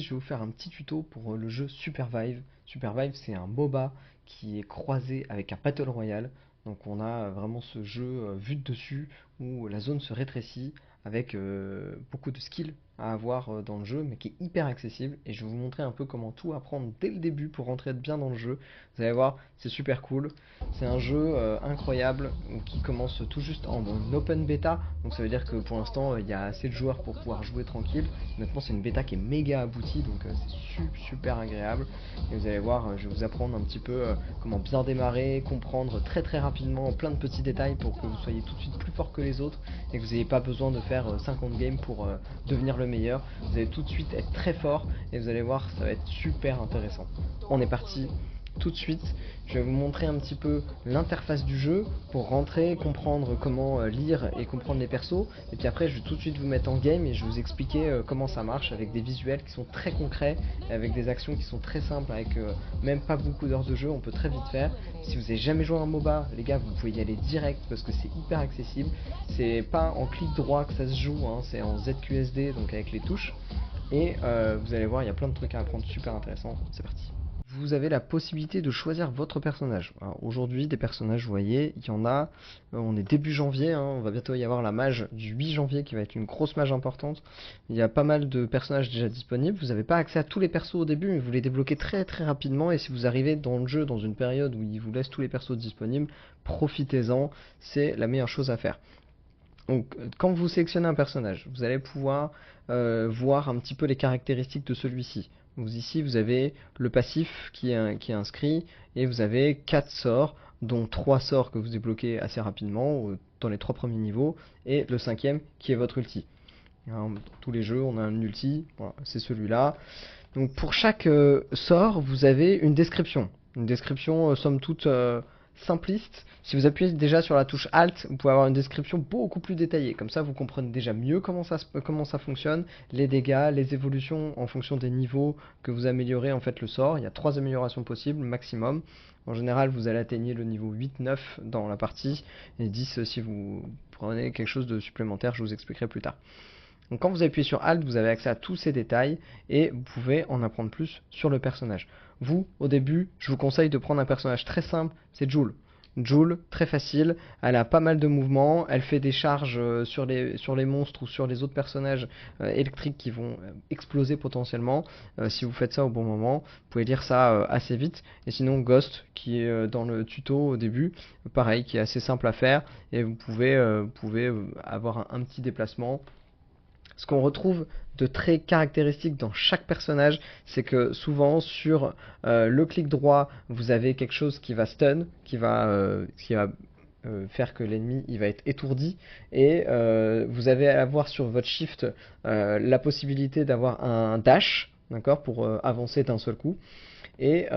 je vais vous faire un petit tuto pour le jeu Supervive. Supervive, c'est un MOBA qui est croisé avec un Battle Royale. Donc on a vraiment ce jeu vu de dessus où la zone se rétrécit avec beaucoup de skills à avoir dans le jeu, mais qui est hyper accessible. Et je vais vous montrer un peu comment tout apprendre dès le début pour rentrer bien dans le jeu. Vous allez voir, c'est super cool. C'est un jeu incroyable qui commence tout juste en open bêta. Donc ça veut dire que pour l'instant, il y a assez de joueurs pour pouvoir jouer tranquille. Honnêtement, c'est une bêta qui est méga aboutie, donc c'est super agréable. Et vous allez voir, je vais vous apprendre un petit peu comment bien démarrer, comprendre très rapidement plein de petits détails pour que vous soyez tout de suite plus fort que les autres et que vous n'ayez pas besoin de faire 50 games pour devenir le meilleur. Vous allez tout de suite être très fort et vous allez voir, ça va être super intéressant. On est parti tout de suite. Je vais vous montrer un petit peu l'interface du jeu pour rentrer, comprendre comment lire et comprendre les persos. Et puis après, je vais tout de suite vous mettre en game et je vais vous expliquer comment ça marche avec des visuels qui sont très concrets, avec des actions qui sont très simples, avec même pas beaucoup d'heures de jeu, on peut très vite faire. Si vous n'avez jamais joué à un MOBA, les gars, vous pouvez y aller direct parce que c'est hyper accessible. C'est pas en clic droit que ça se joue, hein, c'est en ZQSD, donc avec les touches. Et vous allez voir, il y a plein de trucs à apprendre super intéressants. C'est parti. Vous avez la possibilité de choisir votre personnage. Aujourd'hui, des personnages, vous voyez, il y en a. On est début janvier, hein, on va bientôt y avoir la mage du 8 janvier qui va être une grosse mage importante. Il y a pas mal de personnages déjà disponibles. Vous n'avez pas accès à tous les persos au début, mais vous les débloquez très rapidement. Et si vous arrivez dans le jeu, dans une période où il vous laisse tous les persos disponibles, profitez-en. C'est la meilleure chose à faire. Donc, quand vous sélectionnez un personnage, vous allez pouvoir voir un petit peu les caractéristiques de celui-ci. Ici, vous avez le passif qui est inscrit et vous avez 4 sorts, dont 3 sorts que vous débloquez assez rapidement dans les 3 premiers niveaux et le 5e qui est votre ulti. Dans tous les jeux, on a un ulti, voilà, c'est celui-là. Donc, pour chaque sort, vous avez une description. Une description, somme toute, simpliste. Si vous appuyez déjà sur la touche Alt, vous pouvez avoir une description beaucoup plus détaillée. Comme ça, vous comprenez déjà mieux comment ça fonctionne, les dégâts, les évolutions en fonction des niveaux que vous améliorez en fait le sort. Il y a 3 améliorations possibles maximum. En général, vous allez atteindre le niveau 8-9 dans la partie et 10 si vous prenez quelque chose de supplémentaire, je vous expliquerai plus tard. Donc quand vous appuyez sur Alt, vous avez accès à tous ces détails et vous pouvez en apprendre plus sur le personnage. Vous, au début, je vous conseille de prendre un personnage très simple, c'est Jul. Jul, très facile, elle a pas mal de mouvements, elle fait des charges sur les monstres ou sur les autres personnages électriques qui vont exploser potentiellement. Si vous faites ça au bon moment, vous pouvez lire ça assez vite. Et sinon Ghost, qui est dans le tuto au début, pareil, qui est assez simple à faire, et vous pouvez avoir un petit déplacement. Ce qu'on retrouve de très caractéristique dans chaque personnage, c'est que souvent sur le clic droit, vous avez quelque chose qui va stun, qui va faire que l'ennemi il va être étourdi, et vous allez avoir sur votre shift la possibilité d'avoir un dash, d'accord, pour avancer d'un seul coup. Et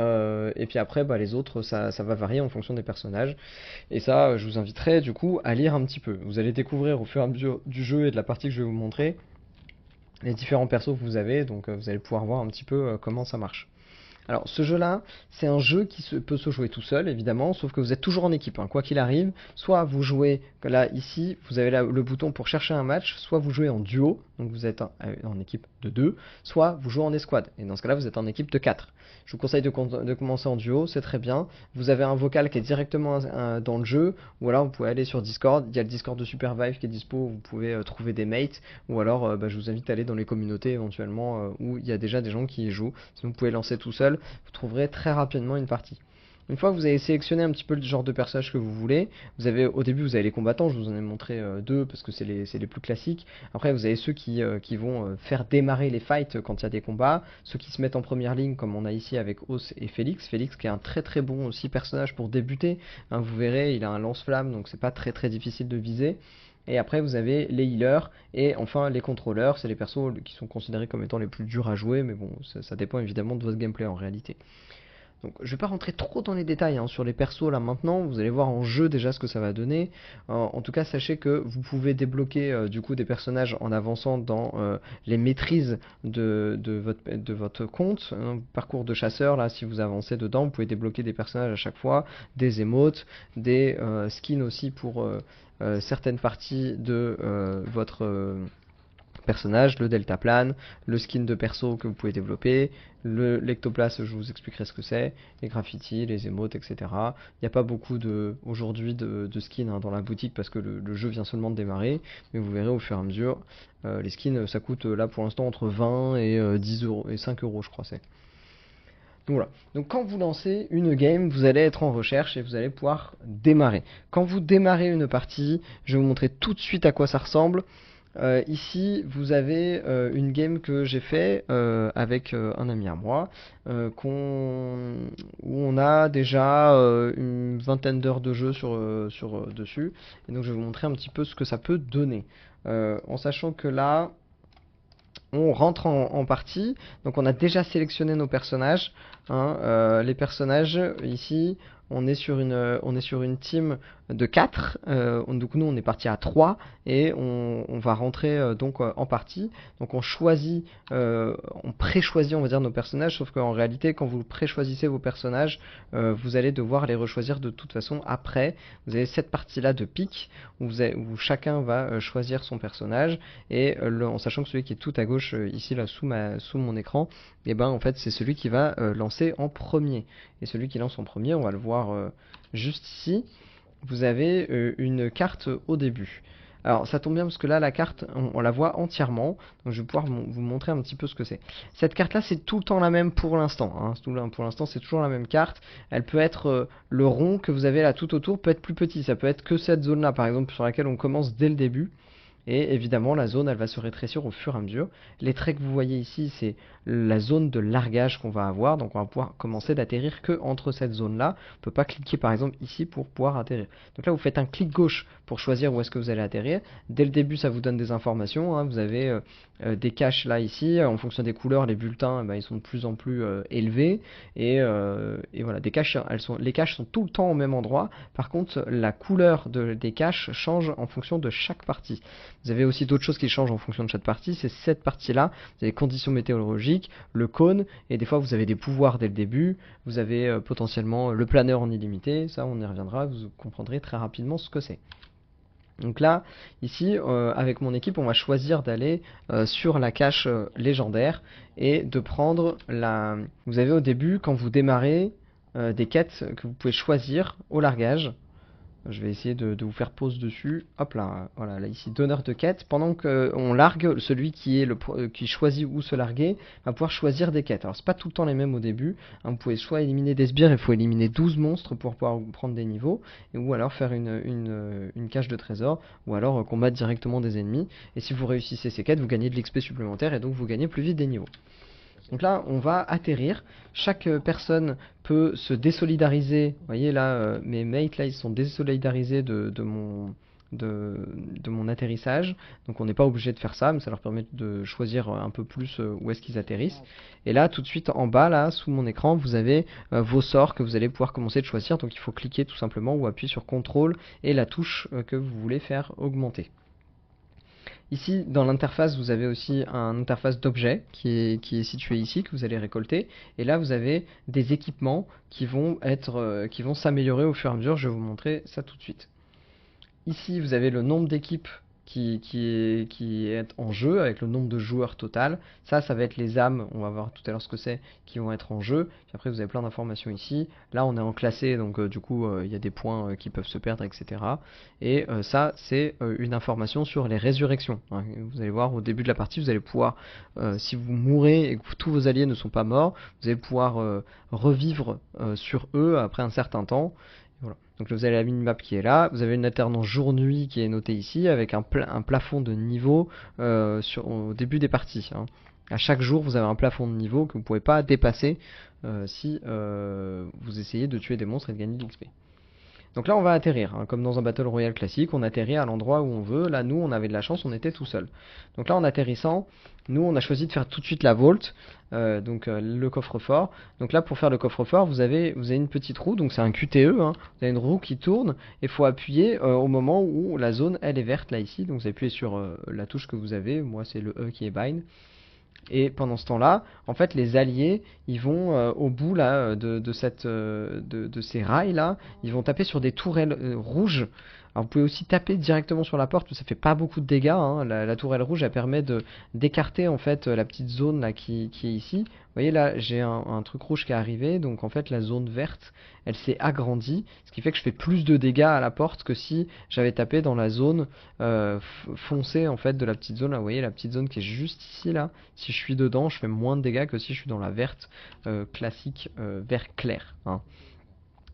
puis après, les autres, ça va varier en fonction des personnages. Et ça, je vous inviterai du coup à lire un petit peu. Vous allez découvrir au fur et à mesure du jeu et de la partie que je vais vous montrer les différents persos que vous avez, donc vous allez pouvoir voir un petit peu comment ça marche. Alors ce jeu-là, c'est un jeu qui peut se jouer tout seul, évidemment, sauf que vous êtes toujours en équipe, hein, quoi qu'il arrive. Soit vous jouez, là, ici, vous avez le bouton pour chercher un match, soit vous jouez en duo, donc vous êtes en équipe de 2, soit vous jouez en escouade, et dans ce cas-là, vous êtes en équipe de 4. Je vous conseille de commencer en duo, c'est très bien. Vous avez un vocal qui est directement dans le jeu, ou alors vous pouvez aller sur Discord, il y a le Discord de Supervive qui est dispo, vous pouvez trouver des mates, ou alors je vous invite à aller dans les communautés éventuellement où il y a déjà des gens qui y jouent. Sinon vous pouvez lancer tout seul, vous trouverez très rapidement une partie. Une fois que vous avez sélectionné un petit peu le genre de personnage que vous voulez, vous avez au début vous avez les combattants, je vous en ai montré deux parce que c'est les plus classiques. Après vous avez ceux qui vont faire démarrer les fights quand il y a des combats, ceux qui se mettent en première ligne comme on a ici avec Os et Félix. Félix qui est un très bon aussi personnage pour débuter, hein, vous verrez il a un lance-flamme donc c'est pas très difficile de viser. Et après vous avez les healers et enfin les contrôleurs, c'est les persos qui sont considérés comme étant les plus durs à jouer, mais bon ça dépend évidemment de votre gameplay en réalité. Donc je vais pas rentrer trop dans les détails sur les persos là maintenant, vous allez voir en jeu déjà ce que ça va donner. En tout cas sachez que vous pouvez débloquer du coup des personnages en avançant dans les maîtrises de votre compte. Parcours de chasseur, là si vous avancez dedans, vous pouvez débloquer des personnages à chaque fois, des émotes, des skins aussi pour certaines parties de votre personnage, le deltaplane, le skin de perso que vous pouvez développer, l'ectoplasme, je vous expliquerai ce que c'est, les graffitis, les émotes, etc. Il n'y a pas beaucoup aujourd'hui de skins dans la boutique parce que le jeu vient seulement de démarrer, mais vous verrez au fur et à mesure, les skins ça coûte là pour l'instant entre 20 et 10 euros et 5 euros je crois c'est. Donc voilà. Donc quand vous lancez une game, vous allez être en recherche et vous allez pouvoir démarrer. Quand vous démarrez une partie, je vais vous montrer tout de suite à quoi ça ressemble. Ici, vous avez une game que j'ai fait avec un ami à moi, où on a déjà une vingtaine d'heures de jeu dessus. Et donc je vais vous montrer un petit peu ce que ça peut donner. En sachant que là, on rentre en partie, donc on a déjà sélectionné nos personnages. Les personnages, ici, on est sur une team de 4, donc nous on est parti à 3, et on va rentrer donc en partie. Donc on choisit, on pré-choisit on va dire nos personnages, sauf qu'en réalité quand vous pré-choisissez vos personnages, vous allez devoir les rechoisir de toute façon après. Vous avez cette partie là de pique, où chacun va choisir son personnage, et en sachant que celui qui est tout à gauche ici là sous mon écran, et ben en fait c'est celui qui va lancer en premier. Et celui qui lance en premier, on va le voir juste ici, vous avez une carte au début. Alors ça tombe bien parce que là la carte on la voit entièrement, donc je vais pouvoir vous montrer un petit peu ce que c'est. Cette carte là c'est tout le temps la même pour l'instant, pour l'instant c'est toujours la même carte. Elle peut être le rond que vous avez là tout autour peut être plus petit, ça peut être que cette zone là par exemple sur laquelle on commence dès le début. Et évidemment, la zone, elle va se rétrécir au fur et à mesure. Les traits que vous voyez ici, c'est la zone de largage qu'on va avoir. Donc on va pouvoir commencer d'atterrir que entre cette zone-là. On ne peut pas cliquer par exemple ici pour pouvoir atterrir. Donc là, vous faites un clic gauche pour choisir où est-ce que vous allez atterrir. Dès le début, ça vous donne des informations. Vous avez des caches là, ici. En fonction des couleurs, les bulletins, ils sont de plus en plus élevés. Et voilà, les caches sont tout le temps au même endroit. Par contre, la couleur des caches change en fonction de chaque partie. Vous avez aussi d'autres choses qui changent en fonction de chaque partie. C'est cette partie-là. Vous avez les conditions météorologiques, le cône, et des fois vous avez des pouvoirs dès le début. Vous avez potentiellement le planeur en illimité. Ça, on y reviendra. Vous comprendrez très rapidement ce que c'est. Donc là, ici, avec mon équipe, on va choisir d'aller sur la cache légendaire et de prendre la... Vous avez au début, quand vous démarrez, des quêtes que vous pouvez choisir au largage. Je vais essayer de vous faire pause dessus. Hop là, voilà, là ici, donneur de quête. Pendant qu'on largue, celui qui choisit où se larguer va pouvoir choisir des quêtes. Alors, c'est pas tout le temps les mêmes au début. Vous pouvez soit éliminer des sbires, il faut éliminer 12 monstres pour pouvoir prendre des niveaux, ou alors faire une cache de trésor, ou alors combattre directement des ennemis. Et si vous réussissez ces quêtes, vous gagnez de l'XP supplémentaire, et donc vous gagnez plus vite des niveaux. Donc là, on va atterrir. Chaque personne peut se désolidariser. Vous voyez là, mes mates là, ils sont désolidarisés de mon atterrissage. Donc on n'est pas obligé de faire ça, mais ça leur permet de choisir un peu plus où est-ce qu'ils atterrissent. Et là, tout de suite en bas, là, sous mon écran, vous avez vos sorts que vous allez pouvoir commencer de choisir. Donc il faut cliquer tout simplement ou appuyer sur CTRL et la touche que vous voulez faire augmenter. Ici, dans l'interface, vous avez aussi un interface d'objets qui est situé ici, que vous allez récolter. Et là, vous avez des équipements qui vont s'améliorer au fur et à mesure. Je vais vous montrer ça tout de suite. Ici, vous avez le nombre d'équipes qui est en jeu avec le nombre de joueurs total. Ça va être les âmes, on va voir tout à l'heure ce que c'est, qui vont être en jeu. Puis après, vous avez plein d'informations ici. Là, on est en classé, donc du coup, il y a des points qui peuvent se perdre, etc. Et ça, c'est une information sur les résurrections. Vous allez voir, au début de la partie, vous allez pouvoir, si vous mourrez et que tous vos alliés ne sont pas morts, vous allez pouvoir revivre sur eux après un certain temps. Voilà. Donc là, vous avez la minimap qui est là, vous avez une alternance jour-nuit qui est notée ici avec un plafond de niveau au début des parties. À chaque jour, vous avez un plafond de niveau que vous ne pouvez pas dépasser si vous essayez de tuer des monstres et de gagner de l'XP. Donc là, on va atterrir, comme dans un Battle Royale classique, on atterrit à l'endroit où on veut. Là, nous, on avait de la chance, on était tout seul. Donc là, en atterrissant, nous, on a choisi de faire tout de suite la vault, le coffre-fort. Donc là, pour faire le coffre-fort, vous avez une petite roue, donc c'est un QTE, vous avez une roue qui tourne, et il faut appuyer au moment où la zone, elle est verte, là, ici. Donc vous appuyez sur la touche que vous avez, moi, c'est le E qui est bind. Et pendant ce temps-là, en fait, les alliés, ils vont au bout là de ces rails là, ils vont taper sur des tourelles rouges Alors vous pouvez aussi taper directement sur la porte, ça fait pas beaucoup de dégâts, hein. La tourelle rouge, elle permet d'écarter en fait la petite zone là qui est ici. Vous voyez là, j'ai un truc rouge qui est arrivé, donc en fait la zone verte, elle s'est agrandie, ce qui fait que je fais plus de dégâts à la porte que si j'avais tapé dans la zone foncée en fait de la petite zone là. Vous voyez la petite zone qui est juste ici là. Si je suis dedans, je fais moins de dégâts que si je suis dans la verte classique vert clair, hein.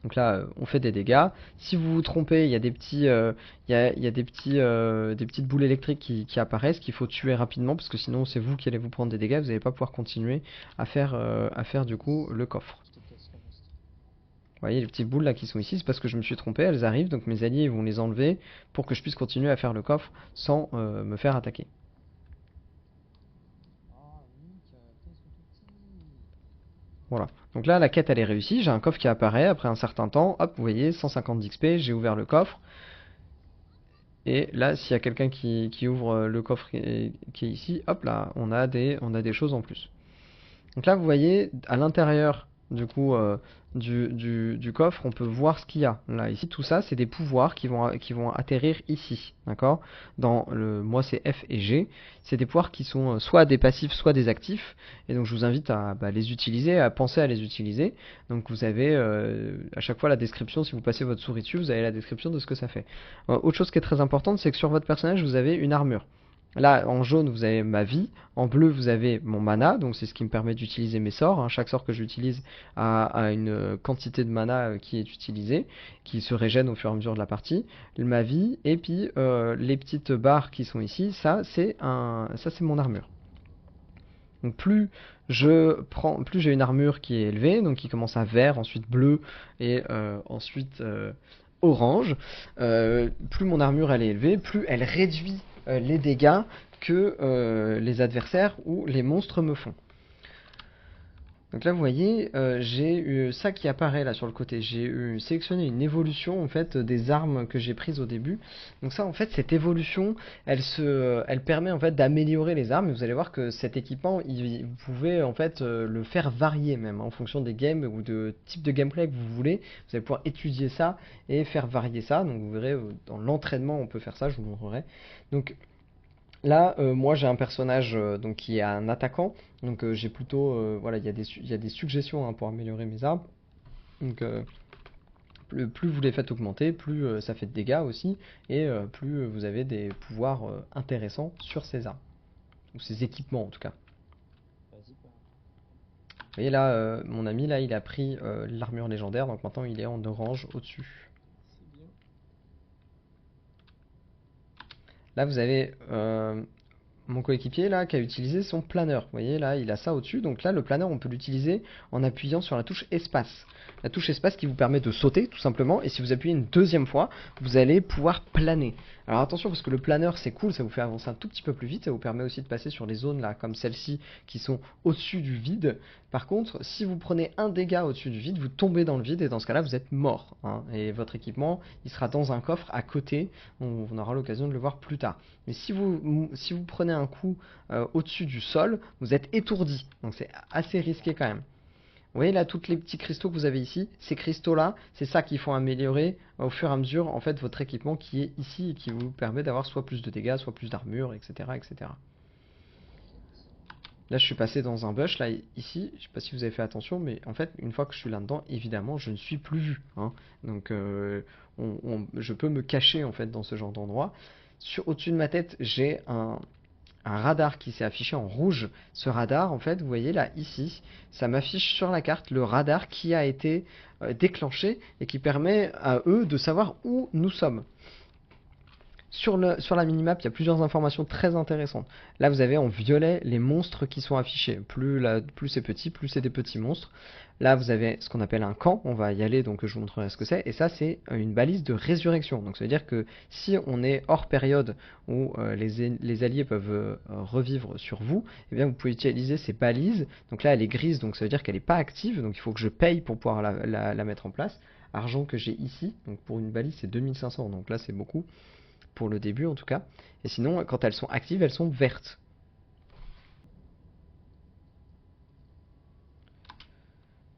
Donc là, on fait des dégâts. Si vous vous trompez, il y a des petits, il y a des petites boules électriques qui apparaissent qu'il faut tuer rapidement parce que sinon c'est vous qui allez vous prendre des dégâts. Vous n'allez pas pouvoir continuer à faire du coup le coffre. Vous voyez les petites boules là qui sont ici, c'est parce que je me suis trompé, elles arrivent, donc mes alliés vont les enlever pour que je puisse continuer à faire le coffre sans me faire attaquer. Voilà. Donc là, la quête elle est réussie. J'ai un coffre qui apparaît après un certain temps. Hop, vous voyez, 150 d'XP. J'ai ouvert le coffre. Et là, s'il y a quelqu'un qui ouvre le coffre qui est ici, hop là, on a des choses en plus. Donc là, vous voyez, à l'intérieur du coup du coffre, on peut voir ce qu'il y a. Là, ici, tout ça, c'est des pouvoirs qui vont atterrir ici, d'accord? Moi, c'est F et G. C'est des pouvoirs qui sont soit des passifs, soit des actifs. Et donc, je vous invite à les utiliser, à penser à les utiliser. Donc, vous avez à chaque fois la description. Si vous passez votre souris dessus, vous avez la description de ce que ça fait. Autre chose qui est très importante, c'est que sur votre personnage, vous avez une armure. Là, en jaune, vous avez ma vie. En bleu, vous avez mon mana. Donc, c'est ce qui me permet d'utiliser mes sorts, hein. Chaque sort que j'utilise a une quantité de mana qui est utilisée, qui se régène au fur et à mesure de la partie. Ma vie. Et puis, les petites barres qui sont ici, ça, c'est mon armure. Donc, plus j'ai une armure qui est élevée, donc qui commence à vert, ensuite bleu et ensuite orange, plus mon armure elle est élevée, plus elle réduit les dégâts que les adversaires ou les monstres me font. Donc là vous voyez, j'ai eu ça qui apparaît là sur le côté. J'ai sélectionné une évolution en fait des armes que j'ai prises au début. Donc ça en fait cette évolution, elle permet en fait d'améliorer les armes. Et vous allez voir que cet équipement, vous pouvez en fait le faire varier même en fonction des games ou de type de gameplay que vous voulez. Vous allez pouvoir étudier ça et faire varier ça. Donc vous verrez dans l'entraînement on peut faire ça, je vous montrerai. Donc là, moi j'ai un personnage donc qui est un attaquant, donc j'ai plutôt voilà il y a des suggestions hein, pour améliorer mes armes. Donc plus vous les faites augmenter, plus ça fait de dégâts aussi, et plus vous avez des pouvoirs intéressants sur ces armes ou ces équipements en tout cas. Vous voyez là, mon ami là, il a pris l'armure légendaire, donc maintenant il est en orange au-dessus. Là, vous avez mon coéquipier là qui a utilisé son planeur. Vous voyez là, il a ça au-dessus. Donc là, le planeur, on peut l'utiliser en appuyant sur la touche espace. La touche espace qui vous permet de sauter tout simplement. Et si vous appuyez une deuxième fois, vous allez pouvoir planer. Alors attention parce que le planeur c'est cool, ça vous fait avancer un tout petit peu plus vite. Ça vous permet aussi de passer sur les zones là comme celle-ci qui sont au-dessus du vide. Par contre, si vous prenez un dégât au-dessus du vide, vous tombez dans le vide et dans ce cas-là, vous êtes mort, hein. Et votre équipement, il sera dans un coffre à côté. On aura l'occasion de le voir plus tard. Mais si vous prenez un coup au-dessus du sol, vous êtes étourdi. Donc c'est assez risqué quand même. Vous voyez là, tous les petits cristaux que vous avez ici, ces cristaux-là, c'est ça qu'il faut améliorer au fur et à mesure, en fait, votre équipement qui est ici et qui vous permet d'avoir soit plus de dégâts, soit plus d'armure, etc., etc. Là, je suis passé dans un bush, là, ici, je sais pas si vous avez fait attention, mais en fait, une fois que je suis là-dedans, évidemment, je ne suis plus vu, hein. Donc, je peux me cacher, en fait, dans ce genre d'endroit. Au-dessus de ma tête, j'ai un radar qui s'est affiché en rouge. Ce radar, en fait, vous voyez là, ici, ça m'affiche sur la carte le radar qui a été déclenché et qui permet à eux de savoir où nous sommes. Sur la minimap, il y a plusieurs informations très intéressantes. Là, vous avez en violet les monstres qui sont affichés. Plus c'est petit, plus c'est des petits monstres. Là, vous avez ce qu'on appelle un camp. On va y aller, donc je vous montrerai ce que c'est. Et ça, c'est une balise de résurrection. Donc, ça veut dire que si on est hors période où les alliés peuvent revivre sur vous, eh bien, vous pouvez utiliser ces balises. Donc là, elle est grise, donc ça veut dire qu'elle n'est pas active. Donc, il faut que je paye pour pouvoir la mettre en place. Argent que j'ai ici. Donc, pour une balise, c'est 2500. Donc là, c'est beaucoup. Pour le début en tout cas. Et sinon, quand elles sont actives, elles sont vertes.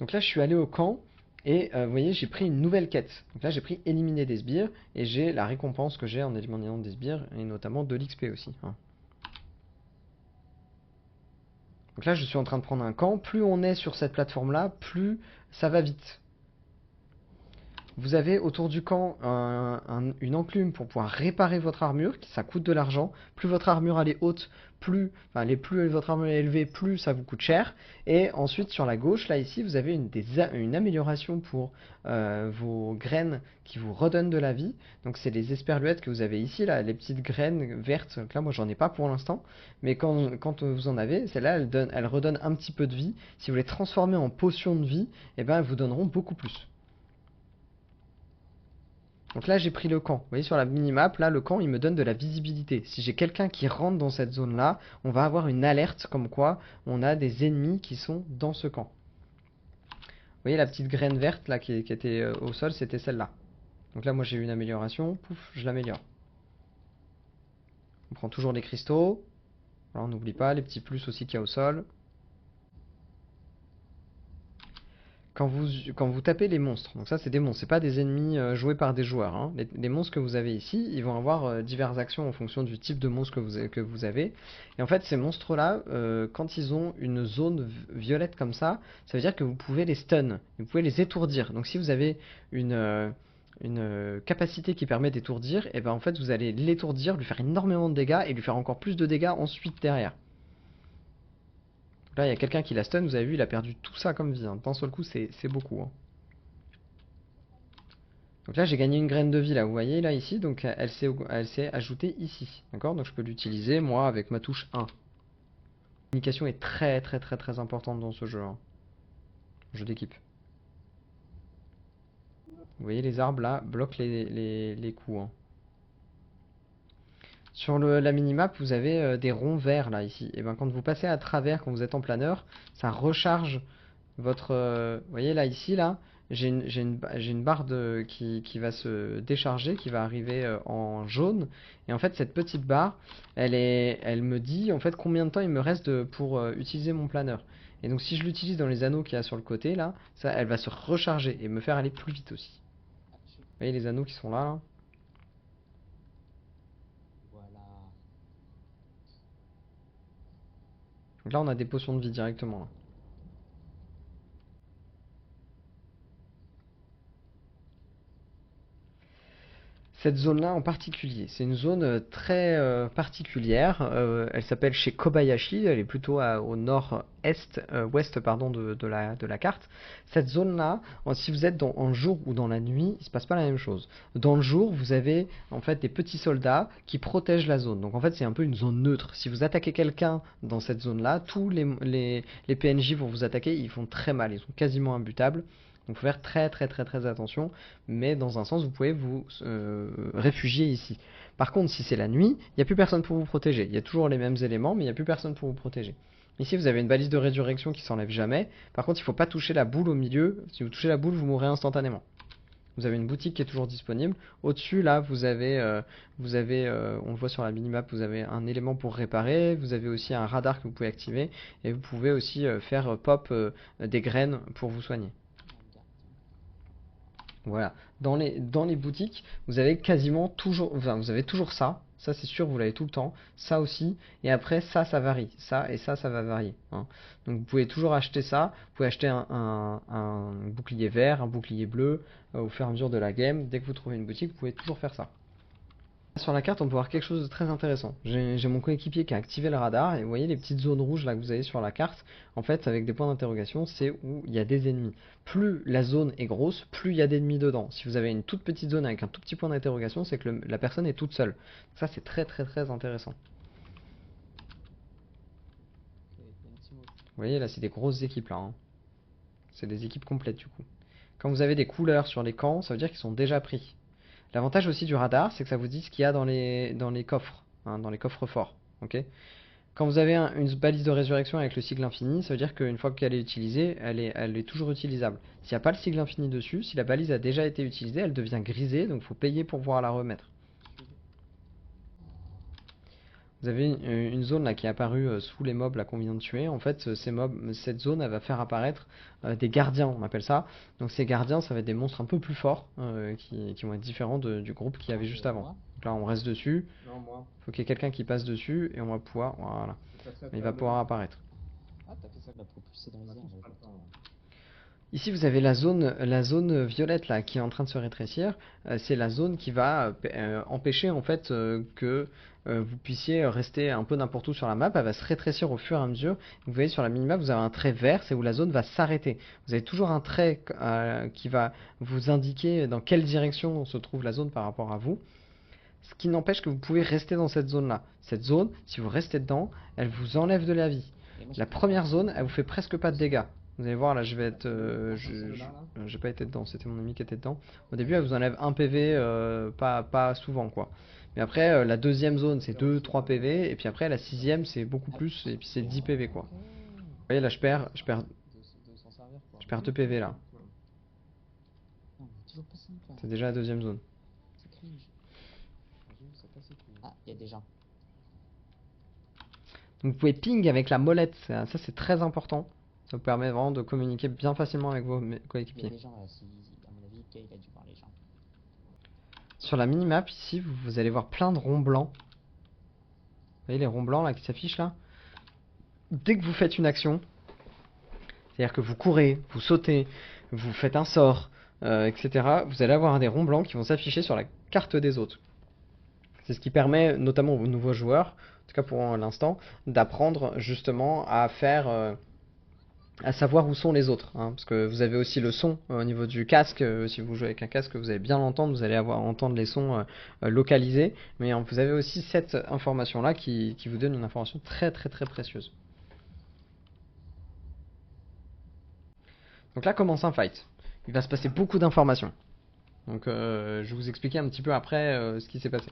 Donc là, je suis allé au camp. Et vous voyez, j'ai pris une nouvelle quête. Donc là, j'ai pris éliminer des sbires, et j'ai la récompense que j'ai en éliminant des sbires, et notamment de l'XP aussi, hein. Donc là, je suis en train de prendre un camp. Plus on est sur cette plateforme-là, plus ça va vite. Vous avez autour du camp une enclume pour pouvoir réparer votre armure, ça coûte de l'argent. Plus votre armure elle est haute, plus votre armure est élevée, plus ça vous coûte cher. Et ensuite sur la gauche, là ici, vous avez une amélioration pour vos graines qui vous redonnent de la vie. Donc c'est les esperluettes que vous avez ici, là, les petites graines vertes. Donc là moi j'en ai pas pour l'instant, mais quand vous en avez, celle-là elle redonne un petit peu de vie. Si vous les transformez en potions de vie, et ben elles vous donneront beaucoup plus. Donc là, j'ai pris le camp. Vous voyez sur la minimap, là, le camp, il me donne de la visibilité. Si j'ai quelqu'un qui rentre dans cette zone-là, on va avoir une alerte comme quoi on a des ennemis qui sont dans ce camp. Vous voyez la petite graine verte là qui était au sol, c'était celle-là. Donc là, moi, j'ai eu une amélioration. Pouf, je l'améliore. On prend toujours les cristaux. Voilà, on n'oublie pas les petits plus aussi qu'il y a au sol. Quand vous tapez les monstres, donc ça c'est des monstres, c'est pas des ennemis joués par des joueurs, hein. Les monstres que vous avez ici, ils vont avoir diverses actions en fonction du type de monstre que vous avez. Et en fait, ces monstres-là, quand ils ont une zone violette comme ça veut dire que vous pouvez les stun, vous pouvez les étourdir. Donc si vous avez une capacité qui permet d'étourdir, et ben en fait vous allez l'étourdir, lui faire énormément de dégâts et lui faire encore plus de dégâts ensuite derrière. Là, il y a quelqu'un qui la stun, vous avez vu, il a perdu tout ça comme vie, hein. D'un seul coup, c'est beaucoup, hein. Donc là, j'ai gagné une graine de vie, là, vous voyez, là, ici, donc elle s'est ajoutée ici, d'accord? Donc je peux l'utiliser, moi, avec ma touche 1. La communication est très, très, très, très importante dans ce jeu, hein. Jeu d'équipe. Vous voyez, les arbres, là, bloquent les coups, hein. Sur la minimap, vous avez des ronds verts, là, ici. Et ben, quand vous passez à travers, quand vous êtes en planeur, ça recharge votre... vous voyez là, ici, là, j'ai une barre qui va se décharger, qui va arriver en jaune. Et en fait, cette petite barre, elle me dit en fait combien de temps il me reste pour utiliser mon planeur. Et donc si je l'utilise dans les anneaux qu'il y a sur le côté, là, ça, elle va se recharger et me faire aller plus vite aussi. Vous voyez les anneaux qui sont là, là. Donc là, on a des potions de vie directement, là. Cette zone-là en particulier, c'est une zone très particulière. Elle s'appelle chez Kobayashi, elle est plutôt au nord-est, ouest pardon, de la carte. Cette zone-là, si vous êtes en jour ou dans la nuit, il ne se passe pas la même chose. Dans le jour, vous avez en fait des petits soldats qui protègent la zone. Donc en fait, c'est un peu une zone neutre. Si vous attaquez quelqu'un dans cette zone-là, tous les PNJ vont vous attaquer, ils font très mal, ils sont quasiment imbutables. Donc il faut faire très très très très attention, mais dans un sens vous pouvez vous réfugier ici. Par contre si c'est la nuit, il n'y a plus personne pour vous protéger. Il y a toujours les mêmes éléments, mais il n'y a plus personne pour vous protéger. Ici vous avez une balise de résurrection qui s'enlève jamais. Par contre il ne faut pas toucher la boule au milieu. Si vous touchez la boule vous mourrez instantanément. Vous avez une boutique qui est toujours disponible. Au-dessus là vous avez, on le voit sur la minimap, vous avez un élément pour réparer. Vous avez aussi un radar que vous pouvez activer. Et vous pouvez aussi faire pop des graines pour vous soigner. Voilà. Dans les boutiques, vous avez quasiment toujours, enfin, vous avez toujours ça. Ça, c'est sûr, vous l'avez tout le temps. Ça aussi. Et après, ça varie. Ça et ça va varier, hein. Donc, vous pouvez toujours acheter ça. Vous pouvez acheter un bouclier vert, un bouclier bleu au fur et à mesure de la game. Dès que vous trouvez une boutique, vous pouvez toujours faire ça. Sur la carte, on peut voir quelque chose de très intéressant. J'ai mon coéquipier qui a activé le radar et vous voyez les petites zones rouges là que vous avez sur la carte. En fait, avec des points d'interrogation, c'est où il y a des ennemis. Plus la zone est grosse, plus il y a d'ennemis dedans. Si vous avez une toute petite zone avec un tout petit point d'interrogation, c'est que la personne est toute seule. Ça, c'est très très très intéressant. Vous voyez là, c'est des grosses équipes là, hein. C'est des équipes complètes du coup. Quand vous avez des couleurs sur les camps, ça veut dire qu'ils sont déjà pris. L'avantage aussi du radar, c'est que ça vous dit ce qu'il y a dans les coffres, hein, dans les coffres forts. Okay, quand vous avez une balise de résurrection avec le sigle infini, ça veut dire qu'une fois qu'elle est utilisée, elle est toujours utilisable. S'il n'y a pas le sigle infini dessus, si la balise a déjà été utilisée, elle devient grisée, donc il faut payer pour pouvoir la remettre. Vous avez une zone là qui est apparue sous les mobs là qu'on vient de tuer. En fait, cette zone, elle va faire apparaître des gardiens, on appelle ça. Donc ces gardiens, ça va être des monstres un peu plus forts qui vont être différents du groupe qu'il y avait juste avant. Donc là, on reste dessus. Non, moi. Faut qu'il y ait quelqu'un qui passe dessus et on va pouvoir, voilà, il va pouvoir apparaître. Ah, t'as fait ça pour propulser dans les airs. j'avais pas le temps. Ici, vous avez la zone violette là qui est en train de se rétrécir. C'est la zone qui va empêcher en fait que vous puissiez rester un peu n'importe où sur la map. Elle va se rétrécir au fur et à mesure. Vous voyez sur la minimap, vous avez un trait vert, c'est où la zone va s'arrêter. Vous avez toujours un trait qui va vous indiquer dans quelle direction se trouve la zone par rapport à vous. Ce qui n'empêche que vous pouvez rester dans cette zone-là. Cette zone, si vous restez dedans, elle vous enlève de la vie. La première zone, elle vous fait presque pas de dégâts. Vous allez voir, là, je vais être... j'ai pas été dedans, c'était mon ami qui était dedans. Au début, elle vous enlève 1 PV, pas souvent, quoi. Mais après, la deuxième zone, c'est 2-3 PV. Et puis après, la sixième, c'est beaucoup plus. Et puis c'est 10 PV, quoi. Vous voyez, là, je perds 2 PV, là. C'est déjà la deuxième zone. Ah, il y a des gens. Donc vous pouvez ping avec la molette, ça c'est très important. Ça vous permet vraiment de communiquer bien facilement avec vos Il y a coéquipiers. des gens là, à mon avis, Kay, il a dû voir les gens. Sur la minimap ici, vous allez voir plein de ronds blancs. Vous voyez les ronds blancs là qui s'affichent là? Dès que vous faites une action, c'est-à-dire que vous courez, vous sautez, vous faites un sort, etc., vous allez avoir des ronds blancs qui vont s'afficher sur la carte des autres. C'est ce qui permet notamment aux nouveaux joueurs, en tout cas pour l'instant, d'apprendre justement à faire... à savoir où sont les autres, hein, parce que vous avez aussi le son au niveau du casque. Si vous jouez avec un casque, vous allez bien l'entendre, vous allez entendre les sons localisés, mais vous avez aussi cette information là qui vous donne une information très très très précieuse. Donc là commence un fight, il va se passer beaucoup d'informations, donc je vais vous expliquer un petit peu après ce qui s'est passé.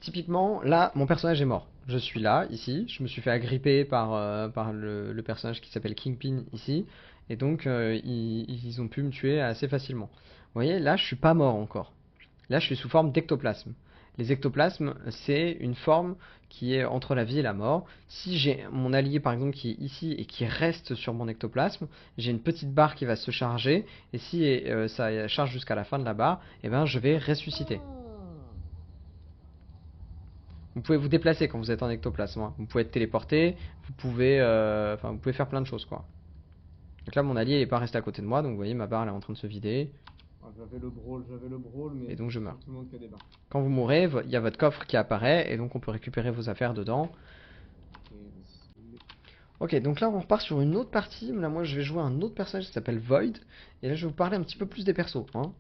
Typiquement, là, mon personnage est mort. Je suis là, ici. Je me suis fait agripper par le personnage qui s'appelle Kingpin, ici. Et donc, ils ont pu me tuer assez facilement. Vous voyez, là, je suis pas mort encore. Là, je suis sous forme d'ectoplasme. Les ectoplasmes, c'est une forme qui est entre la vie et la mort. Si j'ai mon allié, par exemple, qui est ici et qui reste sur mon ectoplasme, j'ai une petite barre qui va se charger. Et si ça charge jusqu'à la fin de la barre, eh ben, je vais ressusciter. Vous pouvez vous déplacer quand vous êtes en ectoplasme, hein. Vous pouvez être téléporté, vous pouvez faire plein de choses, quoi. Donc là, mon allié n'est pas resté à côté de moi, donc vous voyez, ma barre elle est en train de se vider. Ah, j'avais le brawl, mais et donc je meurs. tout le monde qui a des barres. Quand vous mourrez, il y a votre coffre qui apparaît, et donc on peut récupérer vos affaires dedans. Ok, donc là on repart sur une autre partie. Là, moi je vais jouer un autre personnage qui s'appelle Void, et là je vais vous parler un petit peu plus des persos, hein.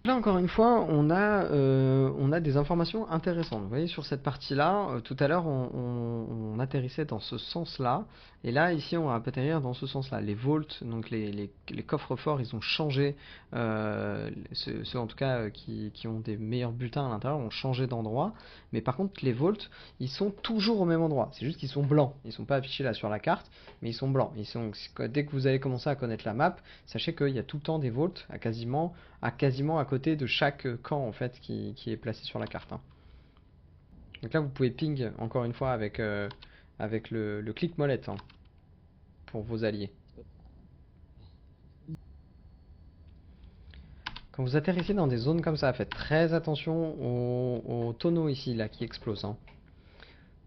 Là encore une fois, on a des informations intéressantes. Vous voyez sur cette partie-là, tout à l'heure on atterrissait dans ce sens-là, et là ici on va atterrir dans ce sens-là. Les vaults, donc les coffres forts, ils ont changé, ceux en tout cas qui ont des meilleurs bulletins à l'intérieur ont changé d'endroit, mais par contre les vaults, ils sont toujours au même endroit. C'est juste qu'ils sont blancs, ils sont pas affichés là sur la carte, mais ils sont blancs. Dès que vous allez commencer à connaître la map, sachez qu'il y a tout le temps des vaults à quasiment à côté de chaque camp en fait qui est placé sur la carte, hein. Donc là vous pouvez ping encore une fois avec le clic molette, hein, pour vos alliés. Quand vous atterrissez dans des zones comme ça, faites très attention aux tonneaux ici là qui explosent, hein.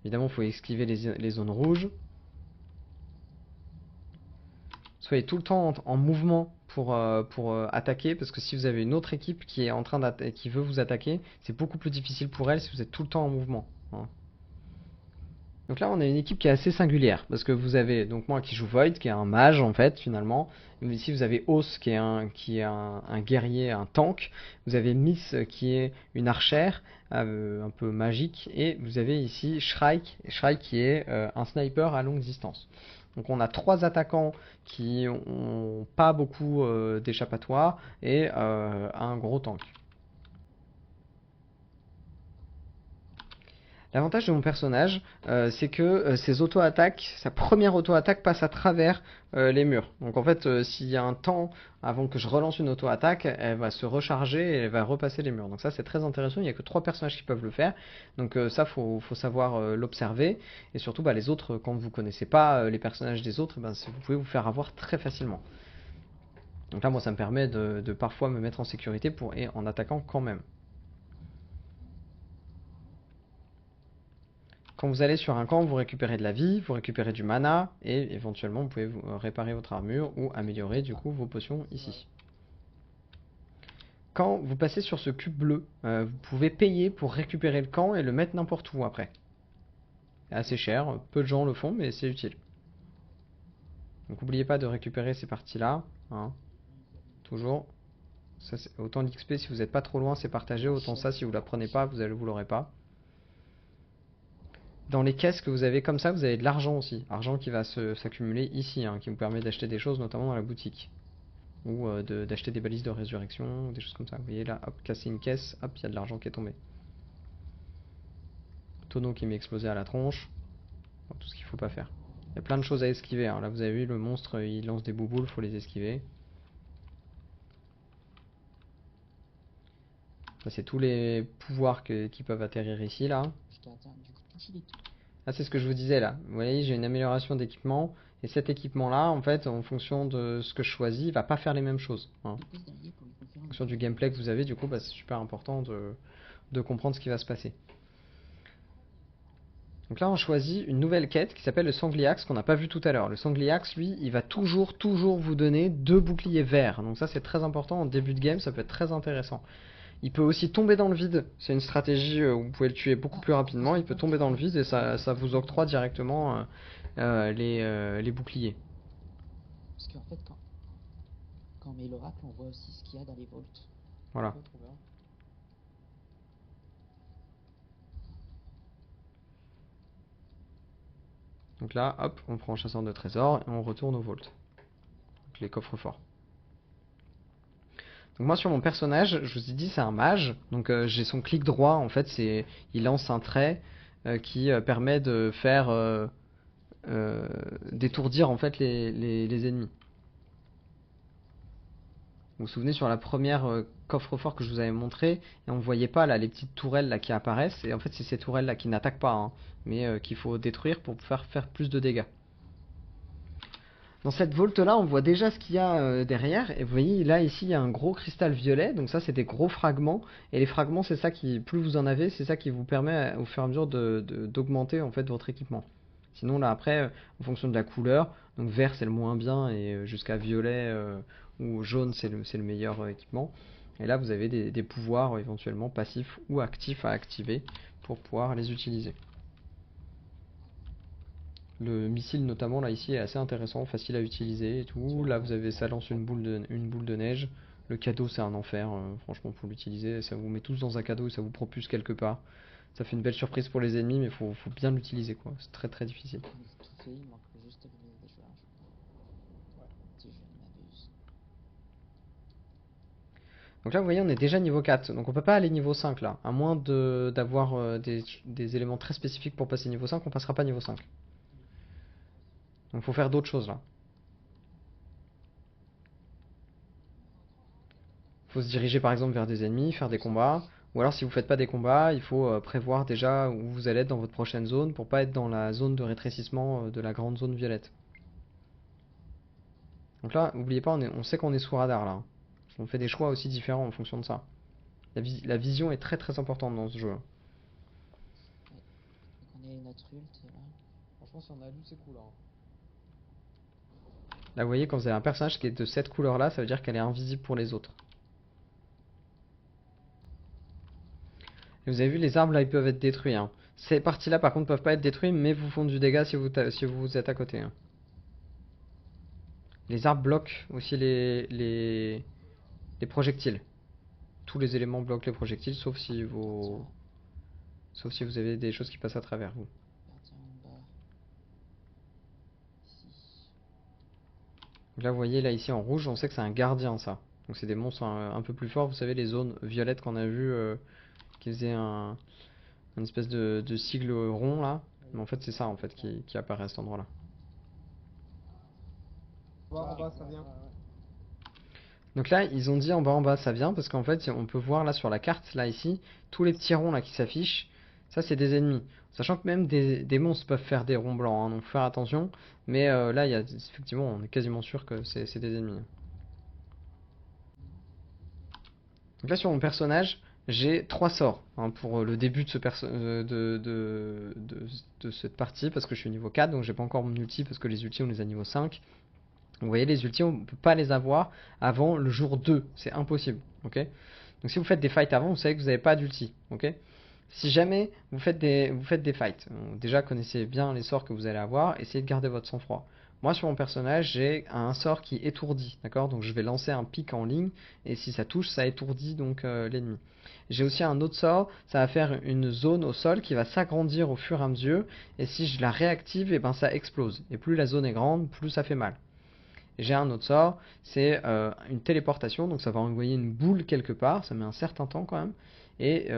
Évidemment il faut esquiver les zones rouges. Soyez tout le temps en mouvement pour attaquer, parce que si vous avez une autre équipe qui est en train qui veut vous attaquer, c'est beaucoup plus difficile pour elle si vous êtes tout le temps en mouvement, hein. Donc là on a une équipe qui est assez singulière, parce que vous avez donc moi qui joue Void, qui est un mage en fait finalement. Ici vous avez Os qui est un guerrier, un tank. Vous avez Miss qui est une archère un peu magique, et vous avez ici Shrike qui est un sniper à longue distance. Donc on a 3 attaquants qui ont pas beaucoup d'échappatoire, et un gros tank. L'avantage de mon personnage, c'est que ses auto-attaques, sa première auto-attaque passe à travers les murs. Donc en fait, s'il y a un temps avant que je relance une auto-attaque, elle va se recharger et elle va repasser les murs. Donc ça c'est très intéressant, il n'y a que 3 personnages qui peuvent le faire. Donc ça faut savoir l'observer. Et surtout les autres, quand vous connaissez pas les personnages des autres, vous pouvez vous faire avoir très facilement. Donc là moi ça me permet de parfois me mettre en sécurité et en attaquant quand même. Quand vous allez sur un camp, vous récupérez de la vie, vous récupérez du mana, et éventuellement vous pouvez réparer votre armure ou améliorer du coup vos potions ici. Quand vous passez sur ce cube bleu, vous pouvez payer pour récupérer le camp et le mettre n'importe où après. C'est assez cher, peu de gens le font, mais c'est utile. Donc n'oubliez pas de récupérer ces parties-là, hein, toujours. Ça, autant l'XP si vous n'êtes pas trop loin, c'est partagé, autant ça si vous la prenez pas, vous l'aurez pas. Dans les caisses que vous avez comme ça, vous avez de l'argent aussi. Argent qui va s'accumuler ici, hein, qui vous permet d'acheter des choses, notamment dans la boutique. Ou d'acheter des balises de résurrection, des choses comme ça. Vous voyez là, hop, casser une caisse, hop, il y a de l'argent qui est tombé. Tonneau qui m'est explosé à la tronche. Bon, tout ce qu'il faut pas faire. Il y a plein de choses à esquiver. Hein. Là, vous avez vu, le monstre, il lance des bouboules, faut les esquiver. Ça, c'est tous les pouvoirs qui peuvent atterrir ici, là. Ah, c'est ce que je vous disais là. Vous voyez, j'ai une amélioration d'équipement. Et cet équipement-là, en fait, en fonction de ce que je choisis, il va pas faire les mêmes choses. Hein. En fonction du gameplay que vous avez, du coup, c'est super important de comprendre ce qui va se passer. Donc là, on choisit une nouvelle quête qui s'appelle le Sangliax, qu'on n'a pas vu tout à l'heure. Le Sangliax, lui, il va toujours vous donner 2 boucliers verts. Donc ça, c'est très important en début de game, ça peut être très intéressant. Il peut aussi tomber dans le vide, c'est une stratégie où vous pouvez le tuer beaucoup plus rapidement, il peut tomber dans le vide et ça vous octroie directement les boucliers. Parce qu'en fait, quand on met l'oracle, on voit aussi ce qu'il y a dans les vaults. Voilà. Donc là, hop, on prend chasseur de trésors et on retourne au vault. Donc les coffres forts. Donc moi sur mon personnage, je vous ai dit c'est un mage, donc j'ai son clic droit en fait, il lance un trait qui permet de faire d'étourdir en fait les ennemis. Vous vous souvenez sur la première coffre-fort que je vous avais montré, et on voyait pas là les petites tourelles là qui apparaissent, et en fait c'est ces tourelles là qui n'attaquent pas, hein, mais qu'il faut détruire pour faire plus de dégâts. Dans cette volte là, on voit déjà ce qu'il y a derrière. Et vous voyez, là, ici, il y a un gros cristal violet. Donc ça, c'est des gros fragments. Et les fragments, c'est ça qui, plus vous en avez, c'est ça qui vous permet au fur et à mesure d'augmenter en fait votre équipement. Sinon, là, après, en fonction de la couleur, donc vert, c'est le moins bien. Et jusqu'à violet ou jaune, c'est le meilleur équipement. Et là, vous avez des pouvoirs éventuellement passifs ou actifs à activer pour pouvoir les utiliser. Le missile notamment là ici est assez intéressant, facile à utiliser et tout. Là vous avez, ça lance une boule de neige. Le cadeau c'est un enfer, franchement pour l'utiliser. Ça vous met tous dans un cadeau et ça vous propulse quelque part. Ça fait une belle surprise pour les ennemis mais faut bien l'utiliser quoi. C'est très difficile. Donc là vous voyez on est déjà niveau 4, donc on peut pas aller niveau 5 là. À moins d'avoir des éléments très spécifiques pour passer niveau 5, on passera pas niveau 5. Donc faut faire d'autres choses là. Faut se diriger par exemple vers des ennemis, faire des combats. Ou alors si vous faites pas des combats, il faut prévoir déjà où vous allez être dans votre prochaine zone pour pas être dans la zone de rétrécissement de la grande zone violette. Donc là, n'oubliez pas, on sait qu'on est sous radar là. On fait des choix aussi différents en fonction de ça. La vision est très importante dans ce jeu. On est notre ult là. Franchement, si on a lu, c'est cool. Hein. Là, vous voyez, quand vous avez un personnage qui est de cette couleur là, ça veut dire qu'elle est invisible pour les autres. Et vous avez vu, les arbres là, ils peuvent être détruits. Hein. Ces parties là, par contre, peuvent pas être détruits, mais vous font du dégât si vous êtes à côté. Hein. Les arbres bloquent aussi les projectiles. Tous les éléments bloquent les projectiles, sauf si vous avez des choses qui passent à travers vous. Donc là, vous voyez, là, ici, en rouge, on sait que c'est un gardien, ça. Donc c'est des monstres un peu plus forts. Vous savez, les zones violettes qu'on a vues qui faisaient un une espèce de sigle rond là. Mais en fait, c'est ça en fait qui apparaît à cet endroit-là. En bas, ça vient. Donc là, ils ont dit en bas, ça vient parce qu'en fait, on peut voir là sur la carte, là ici, tous les petits ronds là qui s'affichent, ça c'est des ennemis. Sachant que même des monstres peuvent faire des ronds blancs, hein, donc faut faire attention. Mais là, effectivement, on est quasiment sûr que c'est des ennemis. Donc là, sur mon personnage, j'ai 3 sorts hein, pour le début de, de cette partie, parce que je suis niveau 4, donc j'ai pas encore mon ulti, parce que les ultis on les a niveau 5. Vous voyez, les ultis, on ne peut pas les avoir avant le jour 2. C'est impossible. Ok. Donc si vous faites des fights avant, vous savez que vous n'avez pas d'ulti. Ok. Si jamais vous faites des fights, déjà connaissez bien les sorts que vous allez avoir, essayez de garder votre sang-froid. Moi sur mon personnage, j'ai un sort qui étourdit, d'accord. Donc je vais lancer un pic en ligne, et si ça touche, ça étourdit donc l'ennemi. J'ai aussi un autre sort, ça va faire une zone au sol qui va s'agrandir au fur et à mesure, et si je la réactive, et ben ça explose. Et plus la zone est grande, plus ça fait mal. J'ai un autre sort, c'est une téléportation, donc ça va envoyer une boule quelque part, ça met un certain temps quand même, et